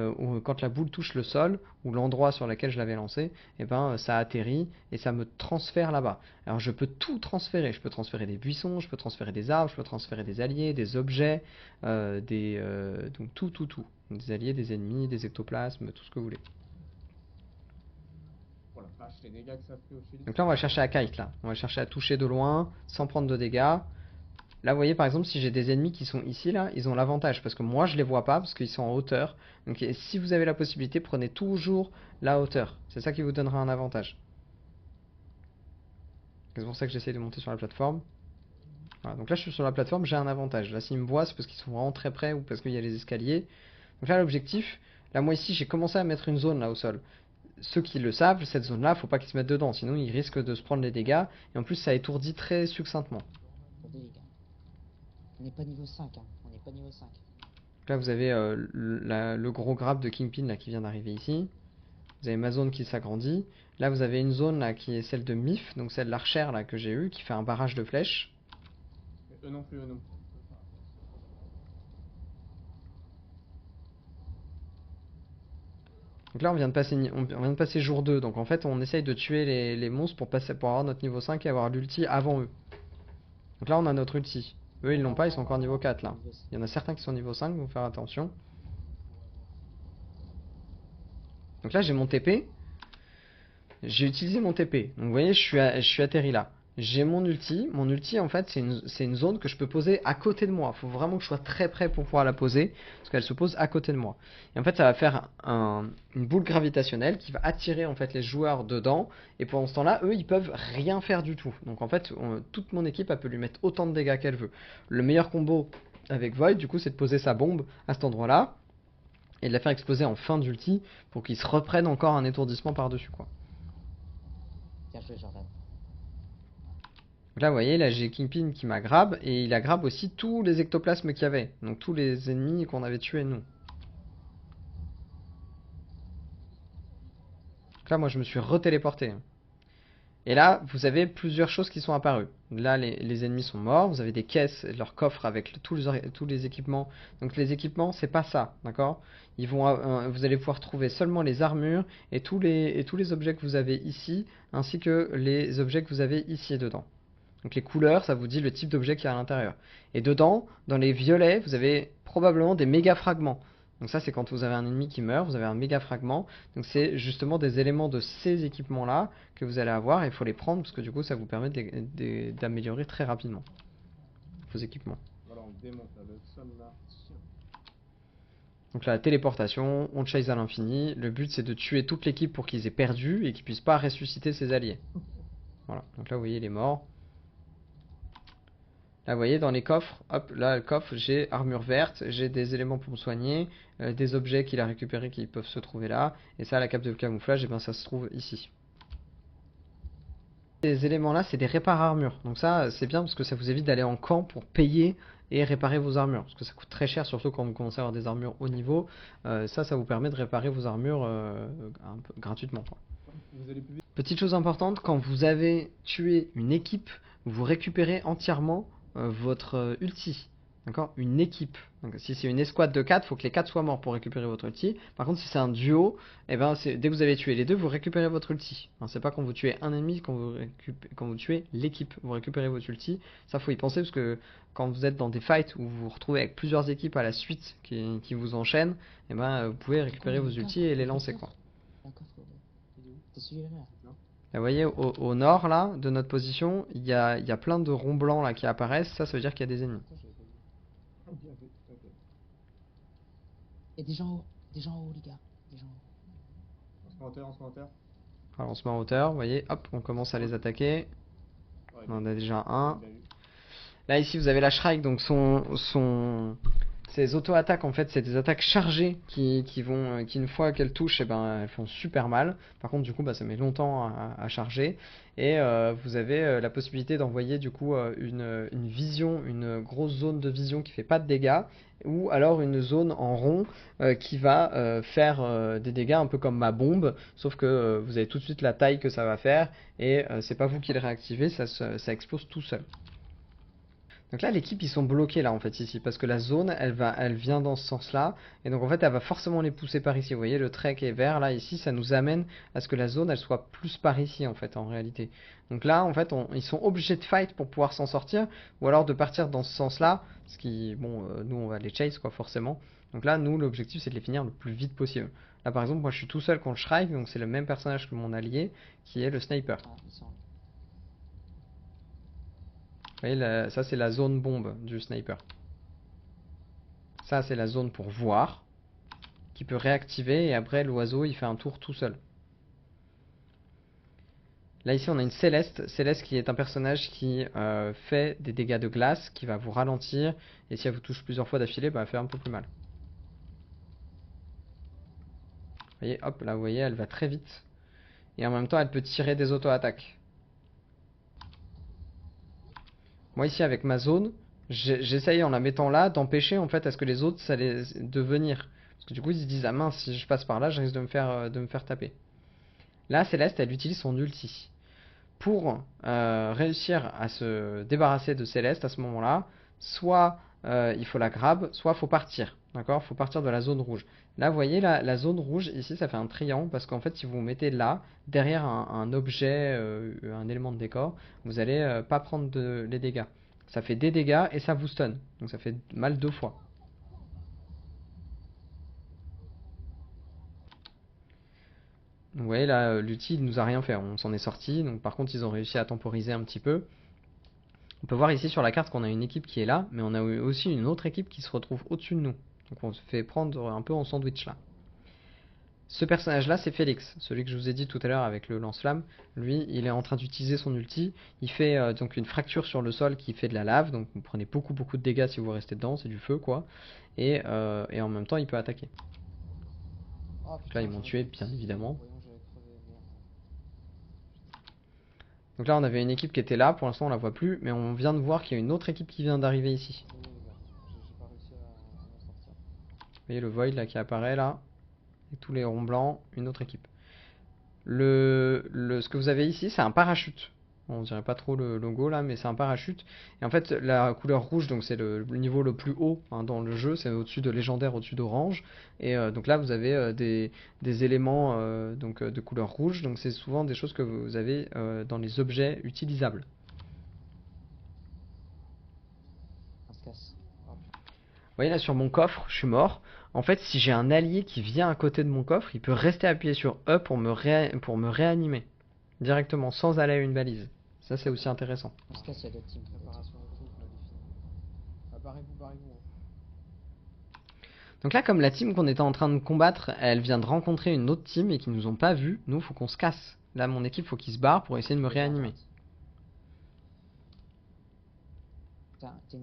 quand la boule touche le sol, ou l'endroit sur lequel je l'avais lancé, et ben ça atterrit, et ça me transfère là-bas. Alors je peux tout transférer, je peux transférer des buissons, je peux transférer des arbres, je peux transférer des alliés, des objets, donc tout, des alliés, des ennemis, des ectoplasmes, tout ce que vous voulez. Oh la vache, les dégâts que ça fait au Félix. Donc là on va chercher à kite là, on va chercher à toucher de loin, sans prendre de dégâts. Là, vous voyez, par exemple, si j'ai des ennemis qui sont ici, là, ils ont l'avantage, parce que moi, je les vois pas, parce qu'ils sont en hauteur. Donc, si vous avez la possibilité, prenez toujours la hauteur. C'est ça qui vous donnera un avantage. C'est pour ça que j'essaie de monter sur la plateforme. Voilà, donc là, je suis sur la plateforme, j'ai un avantage. Là, s'ils me voient, c'est parce qu'ils sont vraiment très près, ou parce qu'il y a les escaliers. Donc là, l'objectif, là, moi, ici, j'ai commencé à mettre une zone, là, au sol. Ceux qui le savent, cette zone-là, faut pas qu'ils se mettent dedans, sinon ils risquent de se prendre les dégâts. Et en plus, ça étourdit très succinctement. Attendez, les gars. On n'est pas niveau 5, hein. On n'est pas niveau 5. Là, vous avez le gros grab de Kingpin là, qui vient d'arriver ici. Vous avez ma zone qui s'agrandit. Là, vous avez une zone là, qui est celle de Mif, donc celle de l'archère là, que j'ai eu, qui fait un barrage de flèches. Eux non plus, eux non. Donc là, on vient de passer jour 2. Donc en fait, on essaye de tuer les monstres pour avoir notre niveau 5 et avoir l'ulti avant eux. Donc là, on a notre ulti. Eux, ils l'ont pas, ils sont encore niveau 4 là. Il y en a certains qui sont niveau 5, donc faut faire attention. Donc là, j'ai mon TP. J'ai utilisé mon TP. Donc vous voyez, je suis atterri là. J'ai mon ulti. Mon ulti, en fait, c'est une zone que je peux poser à côté de moi. Il faut vraiment que je sois très près pour pouvoir la poser. Parce qu'elle se pose à côté de moi. Et en fait, ça va faire une boule gravitationnelle qui va attirer en fait les joueurs dedans. Et pendant ce temps-là, eux, ils peuvent rien faire du tout. Donc en fait, toute mon équipe, elle peut lui mettre autant de dégâts qu'elle veut. Le meilleur combo avec Void, du coup, c'est de poser sa bombe à cet endroit-là. Et de la faire exploser en fin d'ulti pour qu'il se reprenne encore un étourdissement par-dessus, quoi. Bien joué, Jordan. Donc là, vous voyez, là j'ai Kingpin qui m'a grab et il a grab aussi tous les ectoplasmes qu'il y avait. Donc tous les ennemis qu'on avait tués nous. Donc là, moi je me suis retéléporté. Et là, vous avez plusieurs choses qui sont apparues. Là, les ennemis sont morts. Vous avez des caisses, leurs coffres avec tous les équipements. Donc les équipements, c'est pas ça, d'accord. Vous allez pouvoir trouver seulement les armures et tous les objets que vous avez ici, ainsi que les objets que vous avez ici dedans. Donc les couleurs, ça vous dit le type d'objet qu'il y a à l'intérieur. Et dedans, dans les violets, vous avez probablement des méga fragments. Donc ça, c'est quand vous avez un ennemi qui meurt, vous avez un méga fragment. Donc c'est justement des éléments de ces équipements-là que vous allez avoir et il faut les prendre parce que du coup, ça vous permet d'améliorer très rapidement vos équipements. Voilà, on démonte là, le sol là. Donc là, la téléportation, on chase à l'infini. Le but, c'est de tuer toute l'équipe pour qu'ils aient perdu et qu'ils puissent pas ressusciter ses alliés. Voilà, donc là, vous voyez, il est mort. Là, vous voyez, dans les coffres, hop, là, le coffre, j'ai armure verte, j'ai des éléments pour me soigner, des objets qu'il a récupérés qui peuvent se trouver là, et ça, la cape de camouflage, et bien ça se trouve ici. Ces éléments-là, c'est des répares armures. Donc ça, c'est bien parce que ça vous évite d'aller en camp pour payer et réparer vos armures. Parce que ça coûte très cher, surtout quand vous commencez à avoir des armures haut niveau. Ça vous permet de réparer vos armures un peu gratuitement, quoi. Vous allez plus vite. Petite chose importante, quand vous avez tué une équipe, vous récupérez entièrement votre ulti. D'accord? Une équipe. Donc, si c'est une escouade de 4, il faut que les 4 soient morts pour récupérer votre ulti. Par contre, si c'est un duo, eh ben, dès que vous avez tué les deux, vous récupérez votre ulti. Hein, c'est pas quand vous tuez un ennemi, quand vous tuez l'équipe, vous récupérez votre ulti. Ça, faut y penser parce que quand vous êtes dans des fights où vous vous retrouvez avec plusieurs équipes à la suite qui vous enchaînent, eh ben, vous pouvez récupérer vos ultis et les lancer, quoi. D'accord, t'as suivi la mer. Vous voyez, au nord, là, de notre position, il y a plein de ronds blancs là qui apparaissent. Ça veut dire qu'il y a des ennemis. Ça, j'avais pas vu. Ah, bien vu, tout à fait. Et des gens en haut, les gars. Des gens en haut. On se met en terre, on se met en terre. Alors, on se met en hauteur, vous voyez, hop, on commence à les attaquer. Ouais, On en a déjà un. bien vu. Là, ici, vous avez la Shrike, donc ses auto-attaques, en fait, c'est des attaques chargées qui une fois qu'elles touchent, eh ben, elles font super mal. Par contre, du coup, bah, ça met longtemps à charger. Et vous avez la possibilité d'envoyer, du coup, une vision, une grosse zone de vision qui fait pas de dégâts. Ou alors une zone en rond qui va faire des dégâts un peu comme ma bombe, sauf que vous avez tout de suite la taille que ça va faire et c'est pas vous qui le réactivez, ça explose tout seul. Donc là, l'équipe, ils sont bloqués là en fait ici, parce que la zone, elle vient dans ce sens-là, et donc en fait, elle va forcément les pousser par ici. Vous voyez, le trait qui est vert là ici, ça nous amène à ce que la zone, elle soit plus par ici en fait, en réalité. Donc là, en fait, ils sont obligés de fight pour pouvoir s'en sortir, ou alors de partir dans ce sens-là, ce qui, bon, nous, on va les chase quoi, forcément. Donc là, nous, l'objectif, c'est de les finir le plus vite possible. Là, par exemple, moi, je suis tout seul contre Shrike, donc c'est le même personnage que mon allié, qui est le sniper. Ah, ils sont... Vous voyez, ça c'est la zone bombe du sniper. Ça c'est la zone pour voir, qui peut réactiver et après l'oiseau il fait un tour tout seul. Là ici on a une Céleste, Céleste qui est un personnage qui fait des dégâts de glace, qui va vous ralentir et si elle vous touche plusieurs fois d'affilée, bah, elle fait un peu plus mal. Vous voyez, hop, là vous voyez, elle va très vite et en même temps elle peut tirer des auto-attaques. Moi ici avec ma zone, j'essaye en la mettant là d'empêcher en fait à ce que les autres de venir. Parce que du coup ils se disent ah mince si je passe par là je risque de me faire taper. Là Céleste elle utilise son ulti. Pour réussir à se débarrasser de Céleste à ce moment là, soit il faut la grab, soit il faut partir. D'accord, faut partir de la zone rouge. Là vous voyez la zone rouge ici ça fait un triangle parce qu'en fait si vous vous mettez là, derrière un objet, un élément de décor, vous allez pas prendre les dégâts. Ça fait des dégâts et ça vous stun. Donc ça fait mal 2 fois. Donc vous voyez là l'ulti il nous a rien fait, on s'en est sorti. Donc par contre ils ont réussi à temporiser un petit peu. On peut voir ici sur la carte qu'on a une équipe qui est là, mais on a aussi une autre équipe qui se retrouve au-dessus de nous. Donc on se fait prendre un peu en sandwich là. Ce personnage là c'est Félix, celui que je vous ai dit tout à l'heure avec le lance-flamme. Lui il est en train d'utiliser son ulti. Il fait donc une fracture sur le sol qui fait de la lave. Donc vous prenez beaucoup de dégâts si vous restez dedans, c'est du feu quoi. Et en même temps il peut attaquer. Oh, Donc là ils m'ont tué bien évidemment. Voyons, j'avais crevé, merde. Donc là on avait une équipe qui était là, pour l'instant on la voit plus. Mais on vient de voir qu'il y a une autre équipe qui vient d'arriver ici. Désolé, les gars, j'ai pas réussi à m'en sortir. Vous voyez le void là qui apparaît là. Et tous les ronds blancs, une autre équipe. Ce que vous avez ici, c'est un parachute. Bon, on dirait pas trop le logo là, mais c'est un parachute. Et en fait, la couleur rouge, donc c'est le niveau le plus haut hein, dans le jeu, c'est au-dessus de légendaire, au-dessus d'orange. Et donc là, vous avez des éléments donc, de couleur rouge. Donc c'est souvent des choses que vous avez dans les objets utilisables. On se casse. Oh, putain. Vous voyez là sur mon coffre, je suis mort. En fait, si j'ai un allié qui vient à côté de mon coffre, il peut rester appuyé sur E pour me réanimer. Directement, sans aller à une balise. Ça, c'est aussi intéressant. On se casse, il y a d'autres teams. Préparation au groupe, la définition. Ah, barrez-vous. Donc là, comme la team qu'on était en train de combattre, elle vient de rencontrer une autre team et qui nous ont pas vus, nous, faut qu'on se casse. Là, mon équipe, faut qu'ils se barrent pour essayer de me réanimer.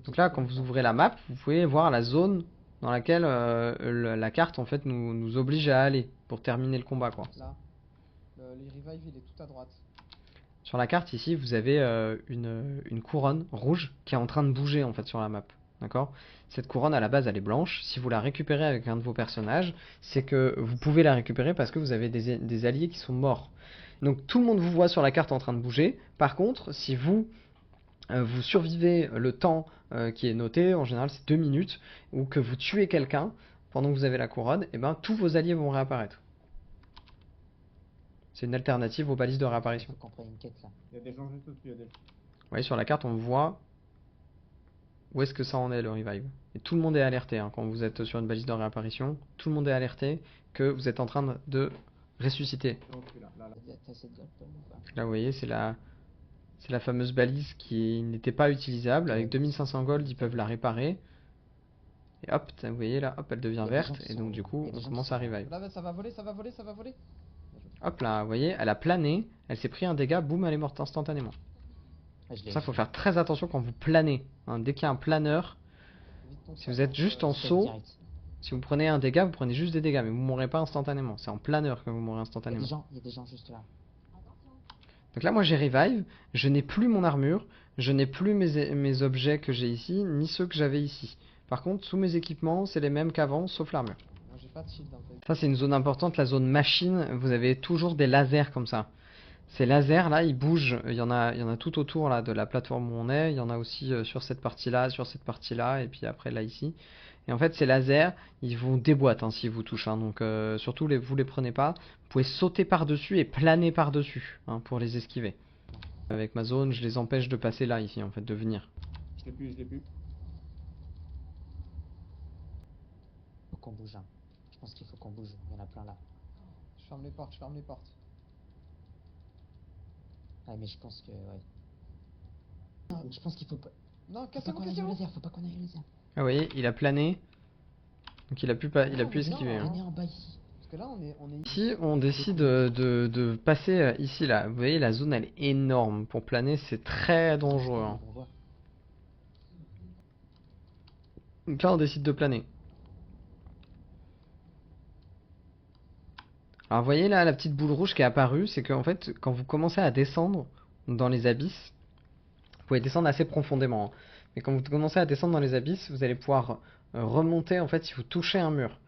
Donc là, quand vous ouvrez la map, vous pouvez voir la zone dans laquelle la carte en fait nous oblige à aller pour terminer le combat quoi. Là, les revive il est tout à droite. Sur la carte ici, vous avez une couronne rouge qui est en train de bouger en fait sur la map. D'accord? Cette couronne à la base elle est blanche. Si vous la récupérez avec un de vos personnages, c'est que vous pouvez la récupérer parce que vous avez des alliés qui sont morts. Donc tout le monde vous voit sur la carte en train de bouger. Par contre, si vous vous survivez le temps qui est noté, en général c'est 2 minutes, ou que vous tuez quelqu'un pendant que vous avez la couronne, et ben tous vos alliés vont réapparaître. C'est une alternative aux balises de réapparition. Faut qu'on prenne une quête là. Il y a des gens juste au-dessus, il y a des... Vous voyez sur la carte on voit où est-ce que ça en est le revive. Et tout le monde est alerté hein, quand vous êtes sur une balise de réapparition, tout le monde est alerté que vous êtes en train de ressusciter. Non, celui-là, là. T'as cette gold ou pas? Là vous voyez c'est la fameuse balise qui n'était pas utilisable. Avec 2500 gold ils peuvent la réparer. Et hop, vous voyez là, hop elle devient Il y a des gens verte qui et donc sont- du coup il y a des on gens commence qui à sont- revive. Là, ça va voler, ça va voler, ça va voler. Hop là, vous voyez, elle a plané, elle s'est pris un dégât, boum, elle est morte instantanément. Ah, je l'ai Ça, eu. faut faire très attention quand vous planez. hein. Dès qu'il y a un planeur, Vite ton si sac, vous êtes juste en Je l'ai saut, direct. si vous prenez un dégât, vous prenez juste des dégâts, mais vous mourrez pas instantanément. C'est en planeur que vous mourrez Il y instantanément. a des gens juste là. Donc là, moi j'ai revive, je n'ai plus mon armure, je n'ai plus mes objets que j'ai ici, ni ceux que j'avais ici. Par contre, tous mes équipements, c'est les mêmes qu'avant, sauf l'armure. Moi j'ai pas de shield en fait. Ça, c'est une zone importante, la zone machine. Vous avez toujours des lasers comme ça. Ces lasers là, ils bougent. Il y en a tout autour là de la plateforme où on est. Il y en a aussi sur cette partie-là, et puis après là ici. Et en fait, ces lasers, ils vous déboîtent hein, s'ils vous touchent. hein. Donc surtout, vous les prenez pas. Vous pouvez sauter par-dessus et planer par-dessus hein, pour les esquiver. Avec ma zone, je les empêche de passer là ici en fait, de venir. Je l'ai plus, je l'ai plus. Faut qu'on bouge. Hein. Je pense qu'il faut qu'on bouge. Il y en a plein là. Je ferme les portes, je ferme les portes. Ouais, mais je pense que. Ouais. Non, je pense qu'il faut pas. Non, Faut pas cassez-vous, qu'on aille au cassez-vous. laser. Faut pas qu'on aille au laser. Ah, vous voyez, il a plané. Donc il a pu esquiver. hein. On est en bas ici. Parce que là on est Ici, on décide de passer ici là. Vous voyez, la zone elle est énorme. Pour planer, c'est très dangereux. hein. On voit. Donc là, on décide de planer. Alors, vous voyez là, la petite boule rouge qui est apparue, c'est qu'en fait, quand vous commencez à descendre dans les abysses, vous pouvez descendre assez profondément. hein. Mais quand vous commencez à descendre dans les abysses, vous allez pouvoir remonter en fait si vous touchez un mur.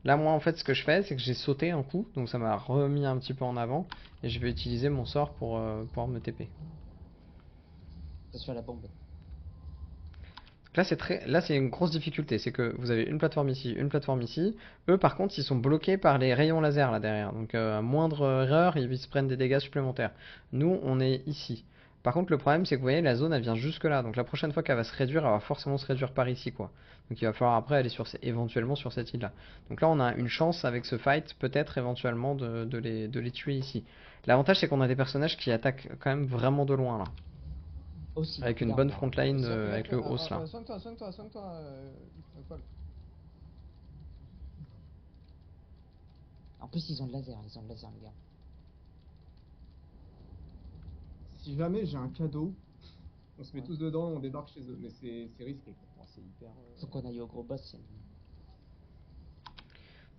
Là, moi, en fait, ce que je fais, c'est que j'ai sauté un coup, donc ça m'a remis un petit peu en avant, et je vais utiliser mon sort pour pouvoir me TP. C'est sur la bombe. Donc là, c'est une grosse difficulté, c'est que vous avez une plateforme ici, une plateforme ici. Eux, par contre, ils sont bloqués par les rayons laser là derrière. Donc, à moindre erreur, ils se prennent des dégâts supplémentaires. Nous, on est ici. Par contre, le problème, c'est que vous voyez, la zone, elle vient jusque là. Donc, la prochaine fois qu'elle va se réduire, elle va forcément se réduire par ici, quoi. Donc, il va falloir après aller éventuellement sur cette île-là. Donc là, on a une chance avec ce fight, peut-être éventuellement de les tuer ici. L'avantage, c'est qu'on a des personnages qui attaquent quand même vraiment de loin là. Aussi. Avec une Regarde, bonne là. frontline avec le hausse là. Soigne-toi, Paul. En plus, ils ont le laser, les gars. Si jamais j'ai un cadeau, on se met tous dedans, on débarque chez eux. Mais c'est risqué. Bon, c'est hyper. Faut qu'on aille au gros boss.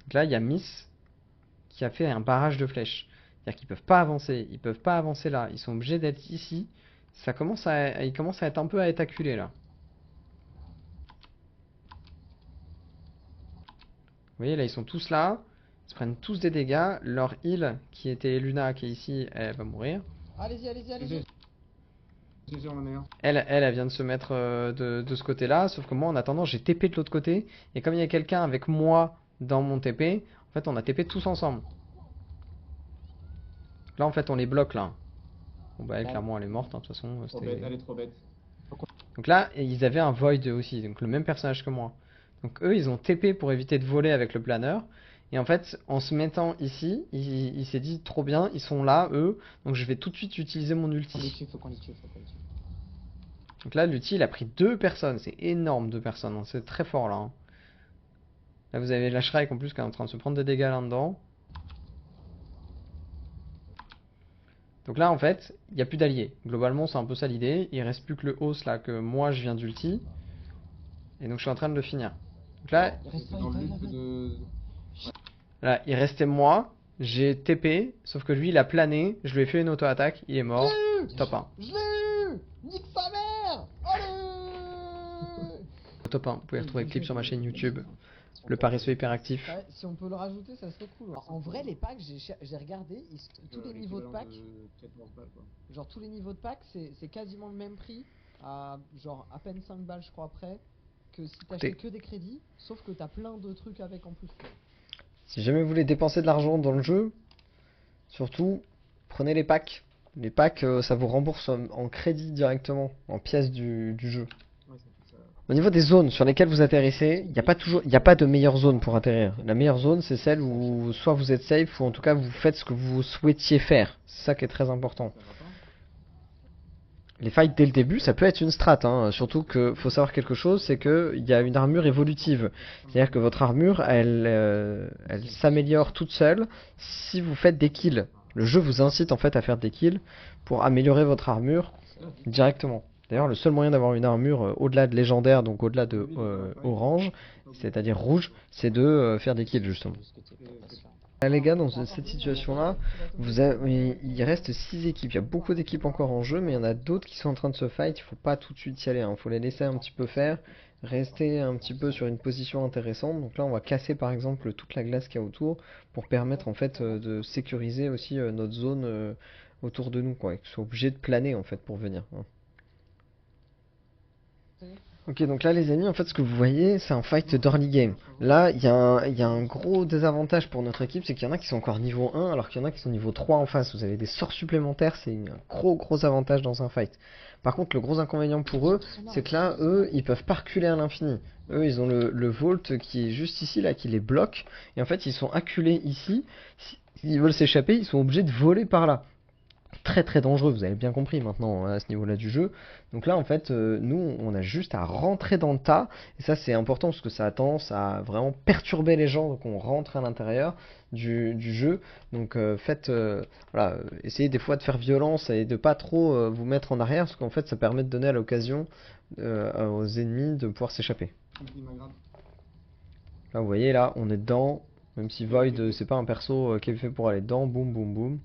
Donc là, il y a Miss qui a fait un barrage de flèches. C'est-à-dire qu'ils peuvent pas avancer. Ils peuvent pas avancer là. Ils sont obligés d'être ici. Ils commencent à être un peu à être acculés là. Vous voyez, là, ils sont tous là. Ils se prennent tous des dégâts. Leur heal, qui était Luna, qui est ici, elle va mourir. Allez-y, allez-y. GG, on en est un. Elle vient de se mettre de ce côté-là. Sauf que moi, en attendant, j'ai TP de l'autre côté. Et comme il y a quelqu'un avec moi dans mon TP, en fait, on a TP tous ensemble. Là, en fait, on les bloque là. Bon, bah, clairement, elle est morte, hein, de toute façon. Trop bête, elle est trop bête. Donc là, ils avaient un Void eux aussi, donc le même personnage que moi. Donc eux, ils ont TP pour éviter de voler avec le planeur. Et en fait, en se mettant ici, il s'est dit trop bien, ils sont là, eux. Donc je vais tout de suite utiliser mon Faut qu'on les ulti. tue, faut qu'on les tue. Donc là, l'ulti, il a pris 2 personnes. C'est énorme, 2 personnes. hein. C'est très fort là. hein. Là, vous avez la Shrike en plus qui est en train de se prendre des dégâts là-dedans. Donc là, en fait, il n'y a plus d'alliés. Globalement, c'est un peu ça l'idée. Il reste plus que le host là que moi je viens d'ulti. Et donc je suis en train de le finir. Donc là, Il reste C'est pas, dans le il but va. de. là, il restait moi. J'ai TP, sauf que lui, il a plané. Je lui ai fait une auto-attaque. Il est mort. Top 1. Je l'ai eu. Nique sa mère. Allez. Top 1. Vous pouvez retrouver le clip sur ma chaîne YouTube. Le paresseux hyperactif. Ouais, si on peut le rajouter, ça serait cool. En vrai, les packs, j'ai regardé, tous les niveaux de packs, genre tous les niveaux de packs, c'est quasiment le même prix. à genre à peine 5 balles, je crois, après, que si Écoutez. t'achetais que des crédits, sauf que t'as plein de trucs avec en plus. Si jamais vous voulez dépenser de l'argent dans le jeu, surtout, prenez les packs. Les packs, ça vous rembourse en crédit directement, en pièces du jeu. Ouais, ça fait ça. Au niveau des zones sur lesquelles vous atterrissez, il n'y a pas de meilleure zone pour atterrir. La meilleure zone, c'est celle où soit vous êtes safe, ou en tout cas vous faites ce que vous souhaitiez faire. C'est ça qui est très important. Ça va pas. Les fights dès le début, ça peut être une strat, hein. Surtout que faut savoir quelque chose, c'est que il y a une armure évolutive. C'est-à-dire que votre armure, elle s'améliore toute seule si vous faites des kills. Le jeu vous incite en fait à faire des kills pour améliorer votre armure directement. D'ailleurs, le seul moyen d'avoir une armure au-delà de légendaire, donc au-delà de orange, c'est-à-dire rouge, c'est de faire des kills justement. Juste que t'es pas patient. Là, les gars, dans cette situation-là, il reste 6 équipes. Il y a beaucoup d'équipes encore en jeu, mais il y en a d'autres qui sont en train de se fight. Il faut pas tout de suite y aller, hein. Faut les laisser un petit peu faire, rester un petit peu sur une position intéressante. Donc là, on va casser par exemple toute la glace qu'il y a autour pour permettre en fait de sécuriser aussi notre zone autour de nous, quoi, et qu'ils soient obligés de planer en fait pour venir, hein. Ok, donc là les amis, en fait ce que vous voyez, c'est un fight d'early game. Là, il y a un gros désavantage pour notre équipe, c'est qu'il y en a qui sont encore niveau 1, alors qu'il y en a qui sont niveau 3 en face. Vous avez des sorts supplémentaires, c'est un gros avantage dans un fight. Par contre, le gros inconvénient pour eux, c'est que là, eux, ils peuvent pas reculer à l'infini. Eux, ils ont le vault qui est juste ici, là, qui les bloque. Et en fait, ils sont acculés ici. S'ils veulent s'échapper, ils sont obligés de voler par là. Très dangereux, vous avez bien compris maintenant, hein, à ce niveau-là du jeu. Donc là en fait nous on a juste à rentrer dans le tas, et ça c'est important parce que ça a tendance à vraiment perturber les gens, donc on rentre à l'intérieur du jeu. Donc voilà, essayez des fois de faire violence et de pas trop vous mettre en arrière, parce qu'en fait ça permet de donner à l'occasion aux ennemis de pouvoir s'échapper. Là vous voyez, là on est dedans, même si Void c'est pas un perso qui est fait pour aller dedans. Boum boum boum.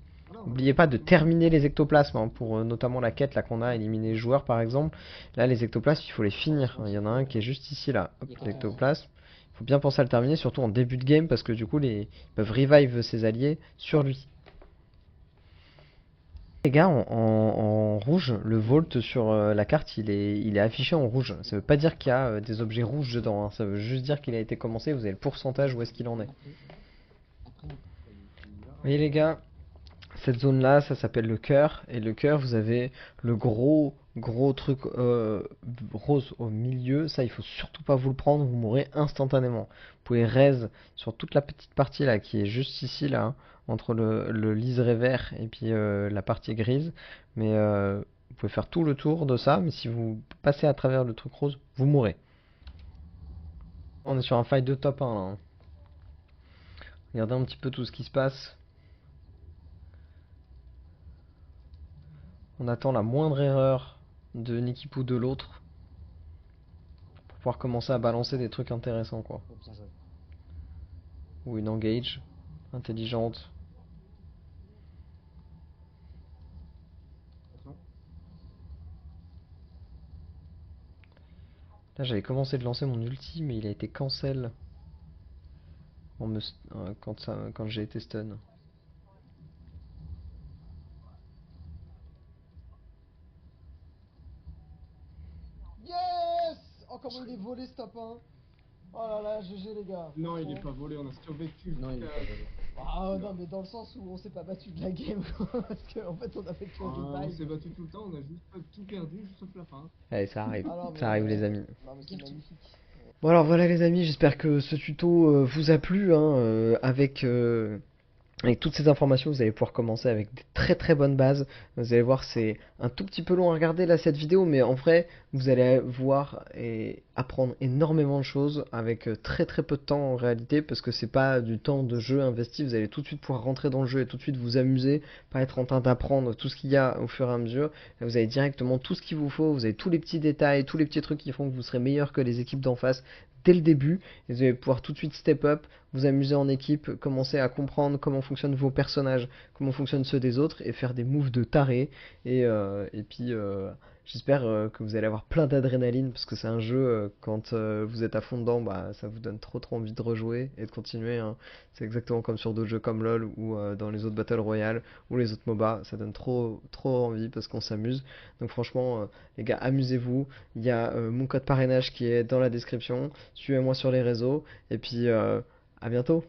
N'oubliez pas de terminer les ectoplasmes, hein, pour notamment la quête là qu'on a, éliminer les joueurs par exemple. Là les ectoplasmes il faut les finir, il y en a un qui est juste ici là, hop, l'ectoplasme. Il faut bien penser à le terminer, surtout en début de game, parce que du coup ils peuvent revive ses alliés sur lui. Les gars, en rouge, le vault sur la carte il est affiché en rouge. Ça veut pas dire qu'il y a des objets rouges dedans, hein. Ça veut juste dire qu'il a été commencé, vous avez le pourcentage où est-ce qu'il en est. Vous voyez les gars, cette zone là, ça s'appelle le cœur, et le cœur vous avez le gros truc rose au milieu. Ça il faut surtout pas vous le prendre, vous mourrez instantanément. Vous pouvez raise sur toute la petite partie là qui est juste ici là, hein, entre le liseré vert et puis la partie grise, mais vous pouvez faire tout le tour de ça, mais si vous passez à travers le truc rose, vous mourrez. On est sur un fight de top 1 là, hein. Regardez un petit peu tout ce qui se passe. On attend la moindre erreur d'une équipe ou de l'autre pour pouvoir commencer à balancer des trucs intéressants, quoi. Oh, bien joué. Ou une engage intelligente. Là j'avais commencé de lancer mon ulti, mais il a été cancel quand j'ai été stun. Yes! Oh, comment il est volé ce top 1! Oh là là, GG les gars! Non, il est pas volé, on a survécu. Non, il est pas volé. Ah non, mais dans le sens où on s'est pas battu de la game, quoi, parce qu'en fait on a fait que On revive. s'est battu tout le temps, on a juste tout perdu, juste sauf la fin. Allez, ça arrive, Ah non, mais ça arrive les amis. Non, mais c'est magnifique. Bon alors voilà les amis, j'espère que ce tuto vous a plu, hein, avec toutes ces informations, vous allez pouvoir commencer avec des très bonnes bases. Vous allez voir, c'est un tout petit peu long à regarder là cette vidéo, mais en vrai, vous allez voir et apprendre énormément de choses avec très peu de temps en réalité, parce que c'est pas du temps de jeu investi. Vous allez tout de suite pouvoir rentrer dans le jeu et tout de suite vous amuser, pas être en train d'apprendre tout ce qu'il y a au fur et à mesure. Là, vous avez directement tout ce qu'il vous faut, vous avez tous les petits détails, tous les petits trucs qui font que vous serez meilleur que les équipes d'en face dès le début, et vous allez pouvoir tout de suite step up, vous amuser en équipe, commencer à comprendre comment fonctionnent vos personnages, comment fonctionnent ceux des autres, et faire des moves de taré, et puis J'espère que vous allez avoir plein d'adrénaline parce que c'est un jeu, quand vous êtes à fond dedans, bah, ça vous donne trop envie de rejouer et de continuer, hein. C'est exactement comme sur d'autres jeux comme LoL ou dans les autres Battle Royale ou les autres MOBA. Ça donne trop envie parce qu'on s'amuse. Donc franchement, les gars, amusez-vous. Il y a mon code parrainage qui est dans la description. Suivez-moi sur les réseaux et puis à bientôt.